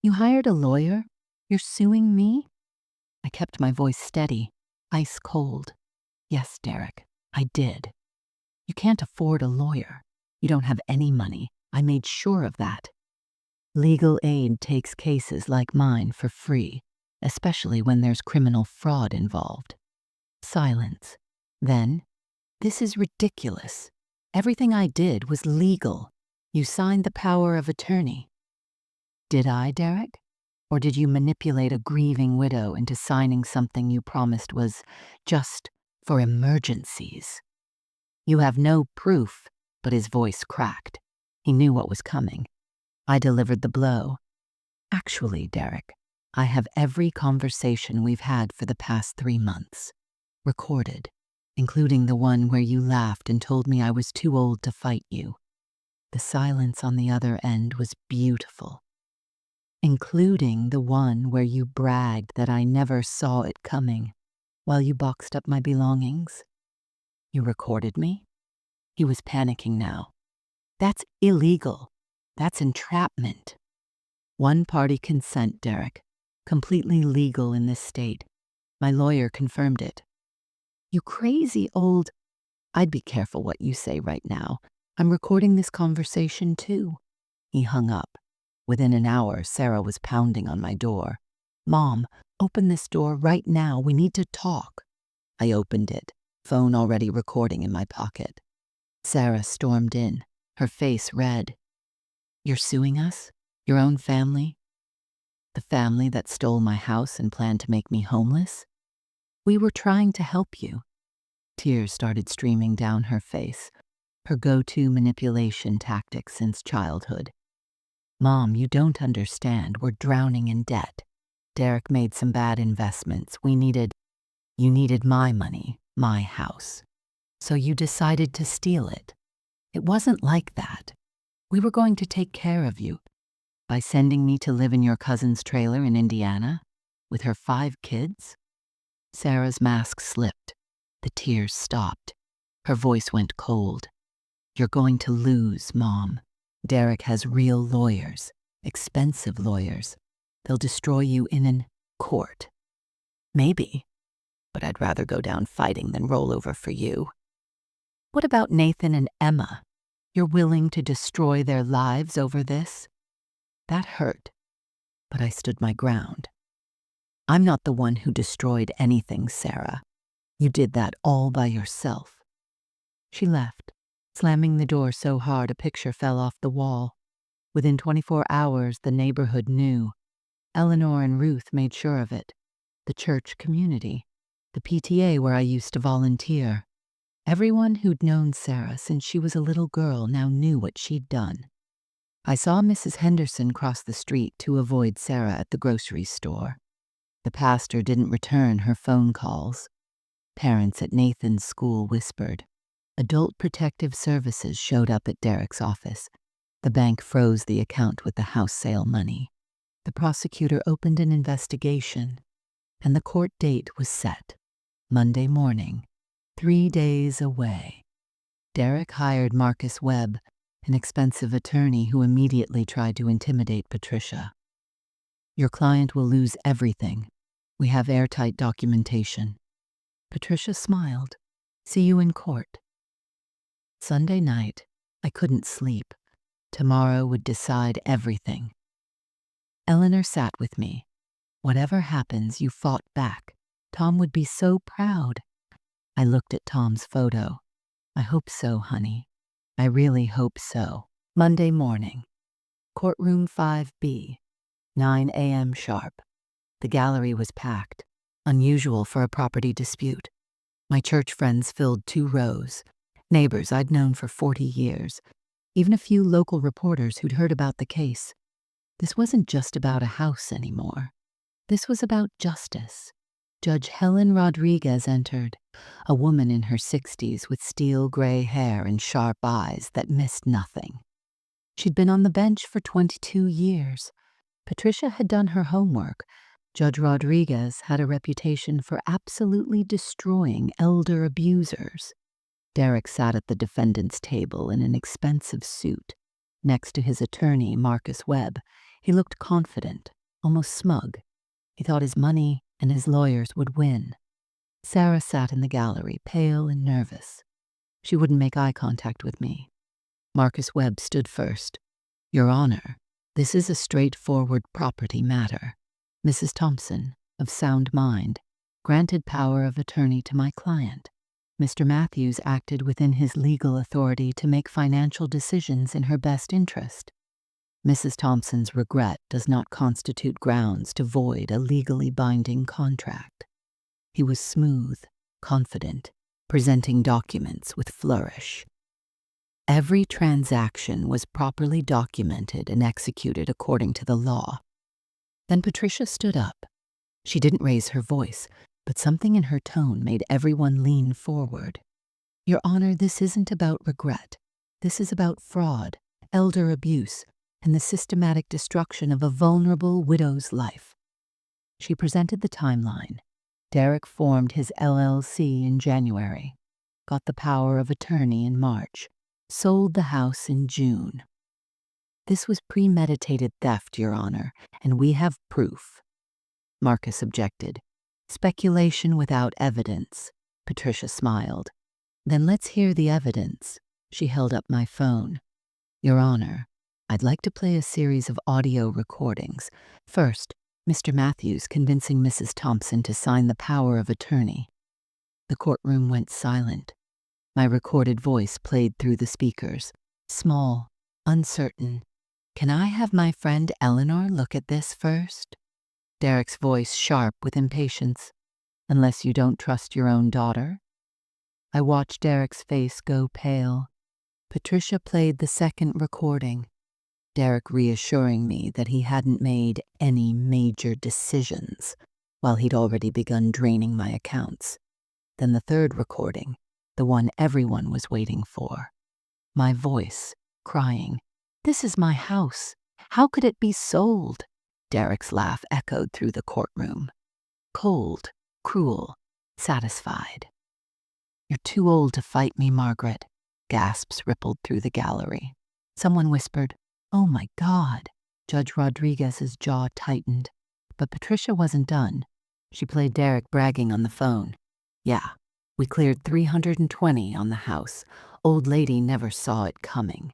You hired a lawyer? You're suing me? I kept my voice steady, ice cold. Yes, Derek, I did. You can't afford a lawyer. You don't have any money. I made sure of that. Legal aid takes cases like mine for free, especially when there's criminal fraud involved. Silence. Then, this is ridiculous. Everything I did was legal. You signed the power of attorney. Did I, Derek? Or did you manipulate a grieving widow into signing something you promised was just for emergencies? You have no proof, but his voice cracked. He knew what was coming. I delivered the blow. Actually, Derek, I have every conversation we've had for the past 3 months. Recorded, including the one where you laughed and told me I was too old to fight you. The silence on the other end was beautiful. Including the one where you bragged that I never saw it coming while you boxed up my belongings. You recorded me? He was panicking now. That's illegal. That's entrapment. One-party consent, Derek. Completely legal in this state. My lawyer confirmed it. You crazy old... I'd be careful what you say right now. I'm recording this conversation too. He hung up. Within an hour, Sarah was pounding on my door. Mom, open this door right now. We need to talk. I opened it, phone already recording in my pocket. Sarah stormed in, her face red. "You're suing us? Your own family? The family that stole my house and planned to make me homeless? We were trying to help you." Tears started streaming down her face, her go-to manipulation tactic since childhood. "Mom, you don't understand. We're drowning in debt. Derek made some bad investments. You needed my money, my house. So you decided to steal it. It wasn't like that. We were going to take care of you by sending me to live in your cousin's trailer in Indiana with her 5 kids." Sarah's mask slipped. The tears stopped. Her voice went cold. "You're going to lose, Mom. Derek has real lawyers, expensive lawyers. They'll destroy you in an court. Maybe, but I'd rather go down fighting than roll over for you. What about Nathan and Emma? You're willing to destroy their lives over this?" That hurt, but I stood my ground. "I'm not the one who destroyed anything, Sarah. You did that all by yourself." She left, slamming the door so hard a picture fell off the wall. Within 24 hours, the neighborhood knew. Eleanor and Ruth made sure of it. The church community, the PTA where I used to volunteer. Everyone who'd known Sarah since she was a little girl now knew what she'd done. I saw Mrs. Henderson cross the street to avoid Sarah at the grocery store. The pastor didn't return her phone calls. Parents at Nathan's school whispered. Adult Protective Services showed up at Derek's office. The bank froze the account with the house sale money. The prosecutor opened an investigation, and the court date was set. Monday morning, 3 days away. Derek hired Marcus Webb, an expensive attorney who immediately tried to intimidate Patricia. "Your client will lose everything. We have airtight documentation." Patricia smiled. "See you in court." Sunday night, I couldn't sleep. Tomorrow would decide everything. Eleanor sat with me. "Whatever happens, you fought back. Tom would be so proud." I looked at Tom's photo. "I hope so, honey. I really hope so." Monday morning. Courtroom 5B. 9 a.m. sharp. The gallery was packed, unusual for a property dispute. My church friends filled 2 rows, neighbors I'd known for 40 years, even a few local reporters who'd heard about the case. This wasn't just about a house anymore. This was about justice. Judge Helen Rodriguez entered, a woman in her 60s with steel gray hair and sharp eyes that missed nothing. She'd been on the bench for 22 years. Patricia had done her homework. Judge Rodriguez had a reputation for absolutely destroying elder abusers. Derek sat at the defendant's table in an expensive suit. Next to his attorney, Marcus Webb, he looked confident, almost smug. He thought his money and his lawyers would win. Sarah sat in the gallery, pale and nervous. She wouldn't make eye contact with me. Marcus Webb stood first. "Your Honor, this is a straightforward property matter. Mrs. Thompson, of sound mind, granted power of attorney to my client. Mr. Matthews acted within his legal authority to make financial decisions in her best interest. Mrs. Thompson's regret does not constitute grounds to void a legally binding contract." He was smooth, confident, presenting documents with flourish. Every transaction was properly documented and executed according to the law. Then Patricia stood up. She didn't raise her voice, but something in her tone made everyone lean forward. "Your Honor, this isn't about regret. This is about fraud, elder abuse, and the systematic destruction of a vulnerable widow's life." She presented the timeline. Derek formed his LLC in January, got the power of attorney in March, sold the house in June. "This was premeditated theft, Your Honor, and we have proof." Marcus objected. "Speculation without evidence." Patricia smiled. "Then let's hear the evidence." She held up my phone. "Your Honor, I'd like to play a series of audio recordings. First, Mr. Matthews convincing Mrs. Thompson to sign the power of attorney. The courtroom went silent. My recorded voice played through the speakers, small, uncertain. "Can I have my friend Eleanor look at this first?" Derek's voice sharp with impatience. "Unless you don't trust your own daughter?" I watched Derek's face go pale. Patricia played the second recording, Derek reassuring me that he hadn't made any major decisions, while he'd already begun draining my accounts. Then the third recording, the one everyone was waiting for. My voice, crying, "This is my house. How could it be sold?" Derek's laugh echoed through the courtroom. Cold, cruel, satisfied. "You're too old to fight me, Margaret." Gasps rippled through the gallery. Someone whispered, "Oh my God." Judge Rodriguez's jaw tightened. But Patricia wasn't done. She played Derek bragging on the phone. "Yeah, we cleared 320 on the house. Old lady never saw it coming."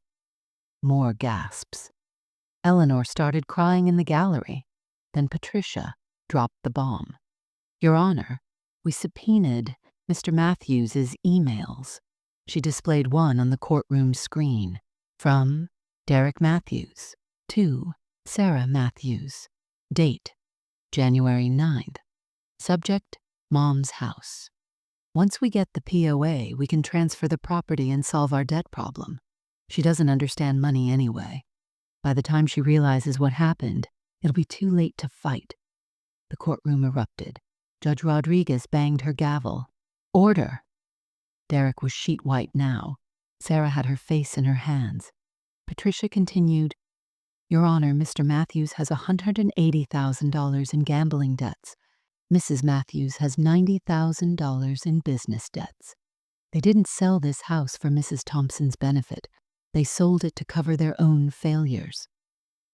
More gasps. Eleanor started crying in the gallery. Then Patricia dropped the bomb. "Your Honor, we subpoenaed Mr. Matthews' emails." She displayed one on the courtroom screen. From Derek Matthews to Sarah Matthews. Date, January 9th. Subject, Mom's house. "Once we get the POA, we can transfer the property and solve our debt problem. She doesn't understand money anyway. By the time she realizes what happened, it'll be too late to fight." The courtroom erupted. Judge Rodriguez banged her gavel. "Order." Derek was sheet white now. Sarah had her face in her hands. Patricia continued, "Your Honor, Mr. Matthews has $180,000 in gambling debts. Mrs. Matthews has $90,000 in business debts. They didn't sell this house for Mrs. Thompson's benefit. They sold it to cover their own failures."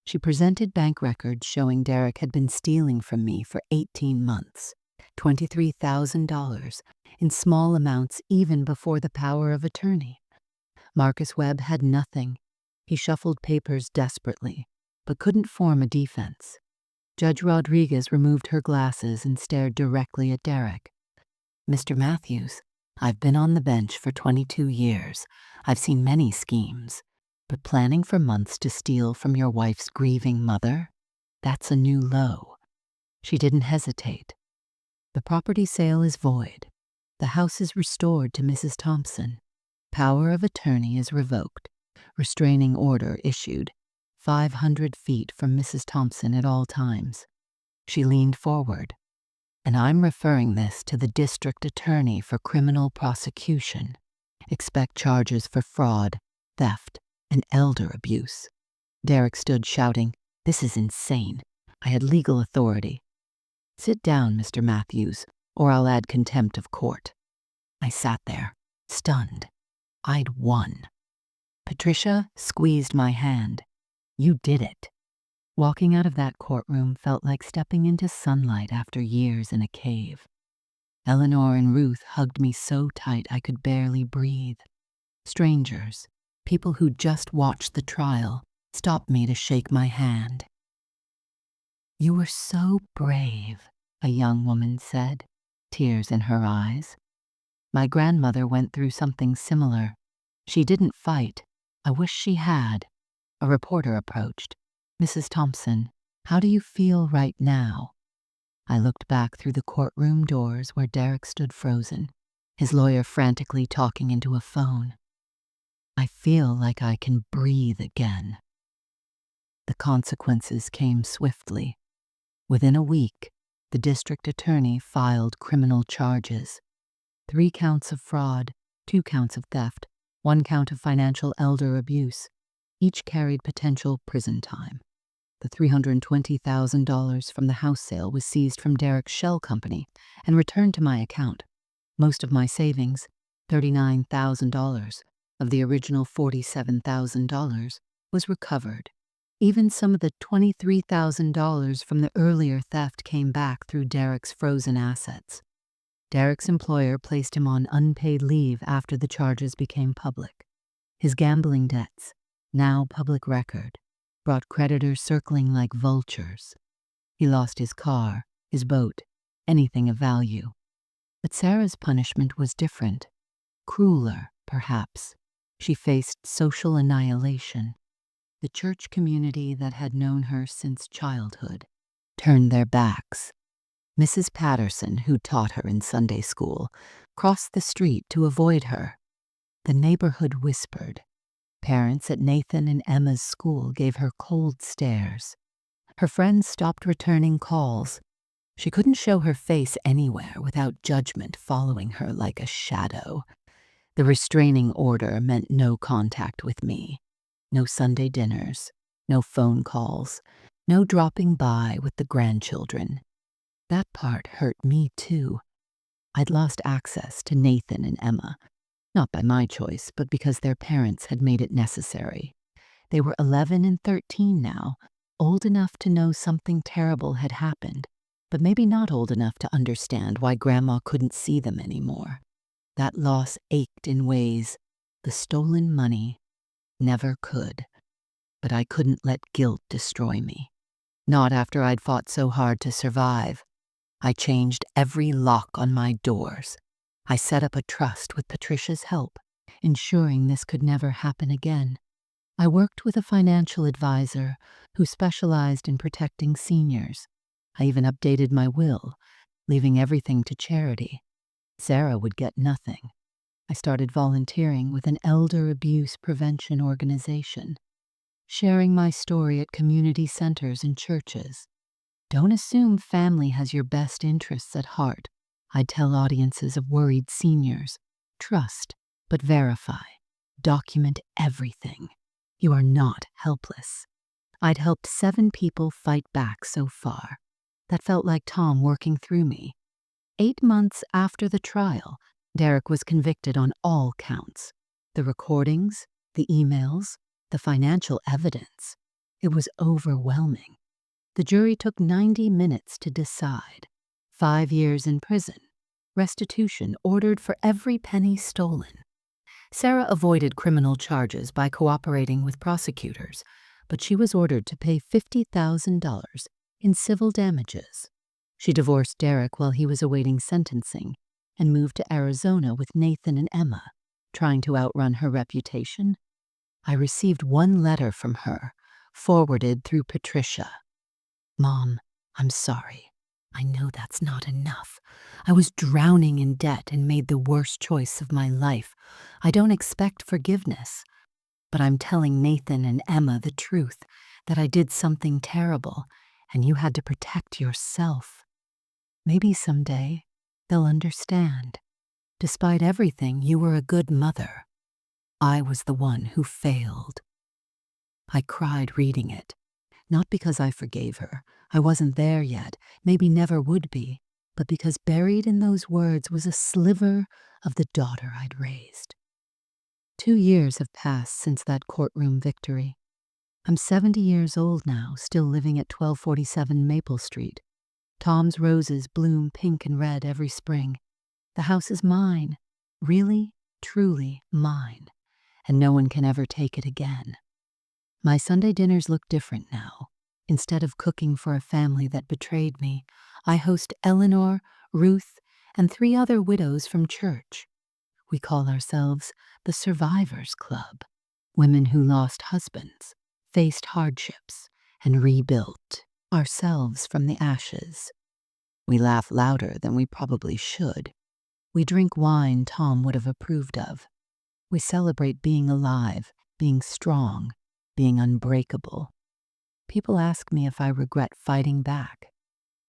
She presented bank records showing Derek had been stealing from me for 18 months, $23,000 in small amounts even before the power of attorney. Marcus Webb had nothing. He shuffled papers desperately, but couldn't form a defense. Judge Rodriguez removed her glasses and stared directly at Derek. "Mr. Matthews, I've been on the bench for 22 years. I've seen many schemes. But planning for months to steal from your wife's grieving mother? That's a new low." She didn't hesitate. "The property sale is void. The house is restored to Mrs. Thompson. Power of attorney is revoked. Restraining order issued 500 feet from Mrs. Thompson at all times." She leaned forward. "And I'm referring this to the district attorney for criminal prosecution. Expect charges for fraud, theft, and elder abuse." Derek stood shouting, "This is insane. I had legal authority." "Sit down, Mr. Matthews, or I'll add contempt of court." I sat there, stunned. I'd won. Patricia squeezed my hand. "You did it." Walking out of that courtroom felt like stepping into sunlight after years in a cave. Eleanor and Ruth hugged me so tight I could barely breathe. Strangers, people who just watched the trial, stopped me to shake my hand. "You were so brave," a young woman said, tears in her eyes. "My grandmother went through something similar. She didn't fight. I wish she had." A reporter approached. "Mrs. Thompson, how do you feel right now?" I looked back through the courtroom doors where Derek stood frozen, his lawyer frantically talking into a phone. "I feel like I can breathe again." The consequences came swiftly. Within a week, the district attorney filed criminal charges. 3 counts of fraud, 2 counts of theft, 1 count of financial elder abuse. Each carried potential prison time. The $320,000 from the house sale was seized from Derek's shell company and returned to my account. Most of my savings, $39,000 of the original $47,000, was recovered. Even some of the $23,000 from the earlier theft came back through Derek's frozen assets. Derek's employer placed him on unpaid leave after the charges became public. His gambling debts, now public record, brought creditors circling like vultures. He lost his car, his boat, anything of value. But Sarah's punishment was different, crueler, perhaps. She faced social annihilation. The church community that had known her since childhood turned their backs. Mrs. Patterson, who taught her in Sunday school, crossed the street to avoid her. The neighborhood whispered. Parents at Nathan and Emma's school gave her cold stares. Her friends stopped returning calls. She couldn't show her face anywhere without judgment following her like a shadow. The restraining order meant no contact with me. No Sunday dinners, no phone calls, no dropping by with the grandchildren. That part hurt me too. I'd lost access to Nathan and Emma, not by my choice, but because their parents had made it necessary. They were 11 and 13 now, old enough to know something terrible had happened, but maybe not old enough to understand why Grandma couldn't see them anymore. That loss ached in ways the stolen money never could. But I couldn't let guilt destroy me. Not after I'd fought so hard to survive. I changed every lock on my doors. I set up a trust with Patricia's help, ensuring this could never happen again. I worked with a financial advisor who specialized in protecting seniors. I even updated my will, leaving everything to charity. Sarah would get nothing. I started volunteering with an elder abuse prevention organization, sharing my story at community centers and churches. Don't assume family has your best interests at heart. I tell audiences of worried seniors. Trust, but verify. Document everything. You are not helpless. I'd helped 7 people fight back so far. That felt like Tom working through me. 8 months after the trial, Derek was convicted on all counts. The recordings, the emails, the financial evidence. It was overwhelming. The jury took 90 minutes to decide. 5 years in prison. Restitution ordered for every penny stolen. Sarah avoided criminal charges by cooperating with prosecutors, but she was ordered to pay $50,000 in civil damages. She divorced Derek while he was awaiting sentencing and moved to Arizona with Nathan and Emma, trying to outrun her reputation. I received one letter from her, forwarded through Patricia. Mom, I'm sorry. I know that's not enough. I was drowning in debt and made the worst choice of my life. I don't expect forgiveness. But I'm telling Nathan and Emma the truth, that I did something terrible, and you had to protect yourself. Maybe someday they'll understand. Despite everything, you were a good mother. I was the one who failed. I cried reading it. Not because I forgave her. I wasn't there yet, maybe never would be, but because buried in those words was a sliver of the daughter I'd raised. 2 years have passed since that courtroom victory. I'm 70 years old now, still living at 1247 Maple Street. Tom's roses bloom pink and red every spring. The house is mine, really, truly mine, and no one can ever take it again. My Sunday dinners look different now. Instead of cooking for a family that betrayed me, I host Eleanor, Ruth, and 3 other widows from church. We call ourselves the Survivors Club, women who lost husbands, faced hardships, and rebuilt ourselves from the ashes. We laugh louder than we probably should. We drink wine Tom would have approved of. We celebrate being alive, being strong, being unbreakable. People ask me if I regret fighting back.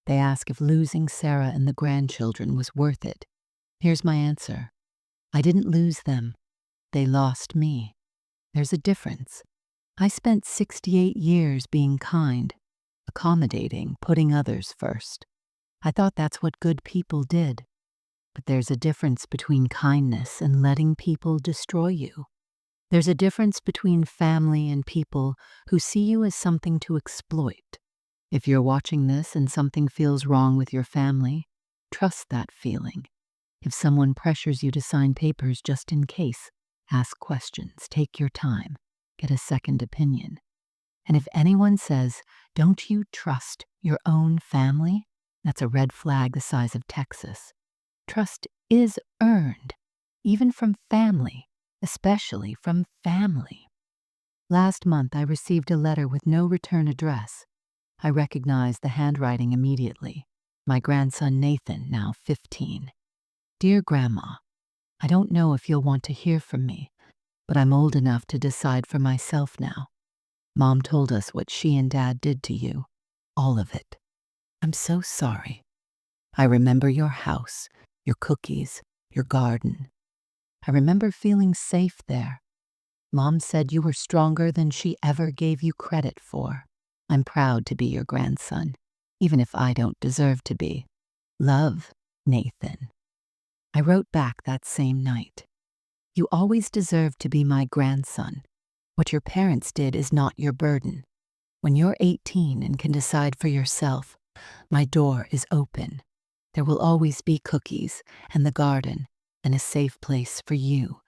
They ask if losing Sarah and the grandchildren was worth it. Here's my answer. I didn't lose them. They lost me. There's a difference. I spent 68 years being kind, accommodating, putting others first. I thought that's what good people did. But there's a difference between kindness and letting people destroy you. There's a difference between family and people who see you as something to exploit. If you're watching this and something feels wrong with your family, trust that feeling. If someone pressures you to sign papers just in case, ask questions, take your time, get a second opinion. And if anyone says, "Don't you trust your own family?" that's a red flag the size of Texas. Trust is earned, even from family, especially from family. Last month, I received a letter with no return address. I recognized the handwriting immediately. My grandson Nathan, now 15. Dear Grandma, I don't know if you'll want to hear from me, but I'm old enough to decide for myself now. Mom told us what she and Dad did to you. All of it. I'm so sorry. I remember your house, your cookies, your garden. I remember feeling safe there. Mom said you were stronger than she ever gave you credit for. I'm proud to be your grandson, even if I don't deserve to be. Love, Nathan. I wrote back that same night. You always deserved to be my grandson. What your parents did is not your burden. When you're 18 and can decide for yourself, my door is open. There will always be cookies and the garden and a safe place for you.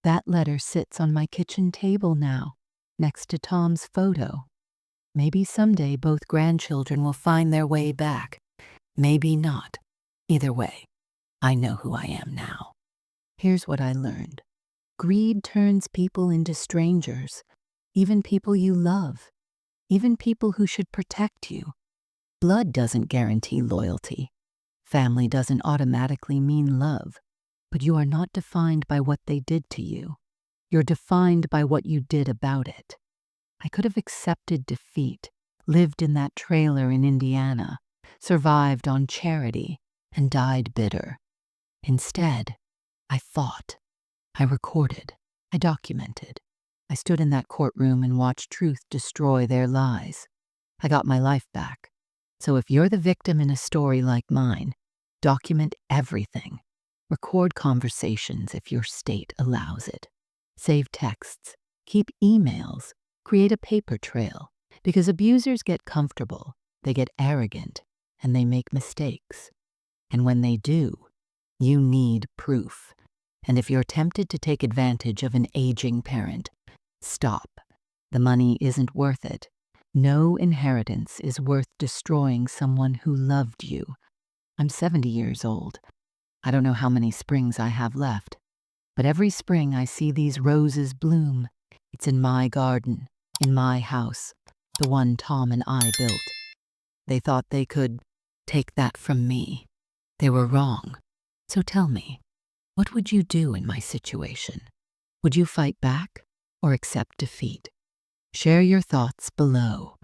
That letter sits on my kitchen table now, next to Tom's photo. Maybe someday both grandchildren will find their way back. Maybe not. Either way, I know who I am now. Here's what I learned. Greed turns people into strangers, even people you love, even people who should protect you. Blood doesn't guarantee loyalty. Family doesn't automatically mean love, but you are not defined by what they did to you. You're defined by what you did about it. I could have accepted defeat, lived in that trailer in Indiana, survived on charity, and died bitter. Instead, I fought. I recorded. I documented. I stood in that courtroom and watched truth destroy their lies. I got my life back. So if you're the victim in a story like mine, document everything. Record conversations if your state allows it. Save texts. Keep emails. Create a paper trail. Because abusers get comfortable, they get arrogant, and they make mistakes. And when they do, you need proof. And if you're tempted to take advantage of an aging parent, stop. The money isn't worth it. No inheritance is worth destroying someone who loved you. I'm 70 years old. I don't know how many springs I have left. But every spring I see these roses bloom. It's in my garden, in my house, the one Tom and I built. They thought they could take that from me. They were wrong. So tell me, what would you do in my situation? Would you fight back or accept defeat? Share your thoughts below.